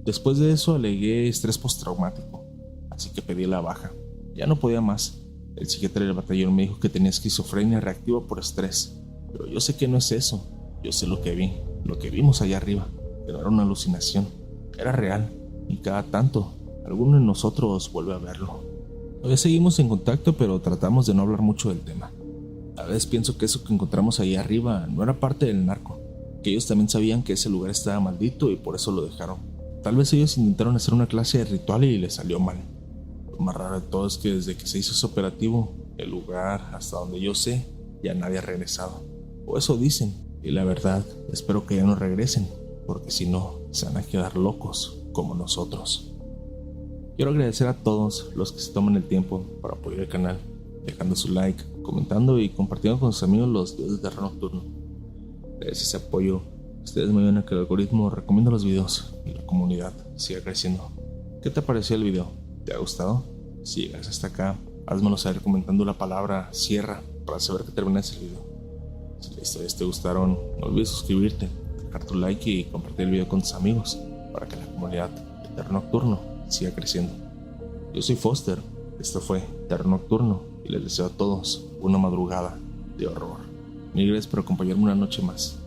Después de eso alegué estrés postraumático, así que pedí la baja. Ya no podía más. El psiquiatra del batallón me dijo que tenía esquizofrenia reactiva por estrés, pero yo sé que no es eso. Yo sé lo que vi, lo que vimos allá arriba, pero era una alucinación, era real, y cada tanto, alguno de nosotros vuelve a verlo. Todavía seguimos en contacto, pero tratamos de no hablar mucho del tema. A veces pienso que eso que encontramos ahí arriba no era parte del narco, que ellos también sabían que ese lugar estaba maldito y por eso lo dejaron. Tal vez ellos intentaron hacer una clase de ritual y les salió mal. Lo más raro de todo es que desde que se hizo ese operativo, el lugar, hasta donde yo sé, ya nadie ha regresado. O eso dicen, y la verdad, espero que ya no regresen, porque si no, se van a quedar locos como nosotros. Quiero agradecer a todos los que se toman el tiempo para apoyar el canal, dejando su like, comentando y compartiendo con sus amigos los videos de terror nocturno. Gracias a ese apoyo, ustedes me ayudan a que el algoritmo recomiende los videos y la comunidad siga creciendo. ¿Qué te pareció el video? ¿Te ha gustado? Si llegas hasta acá, házmelo saber comentando la palabra cierra para saber que terminaste el video. Si las historias te gustaron, no olvides suscribirte, dejar tu like y compartir el video con tus amigos para que la comunidad de Terror Nocturno siga creciendo. Yo soy Foster, esto fue Terror Nocturno y les deseo a todos una madrugada de horror. Mil gracias por acompañarme una noche más.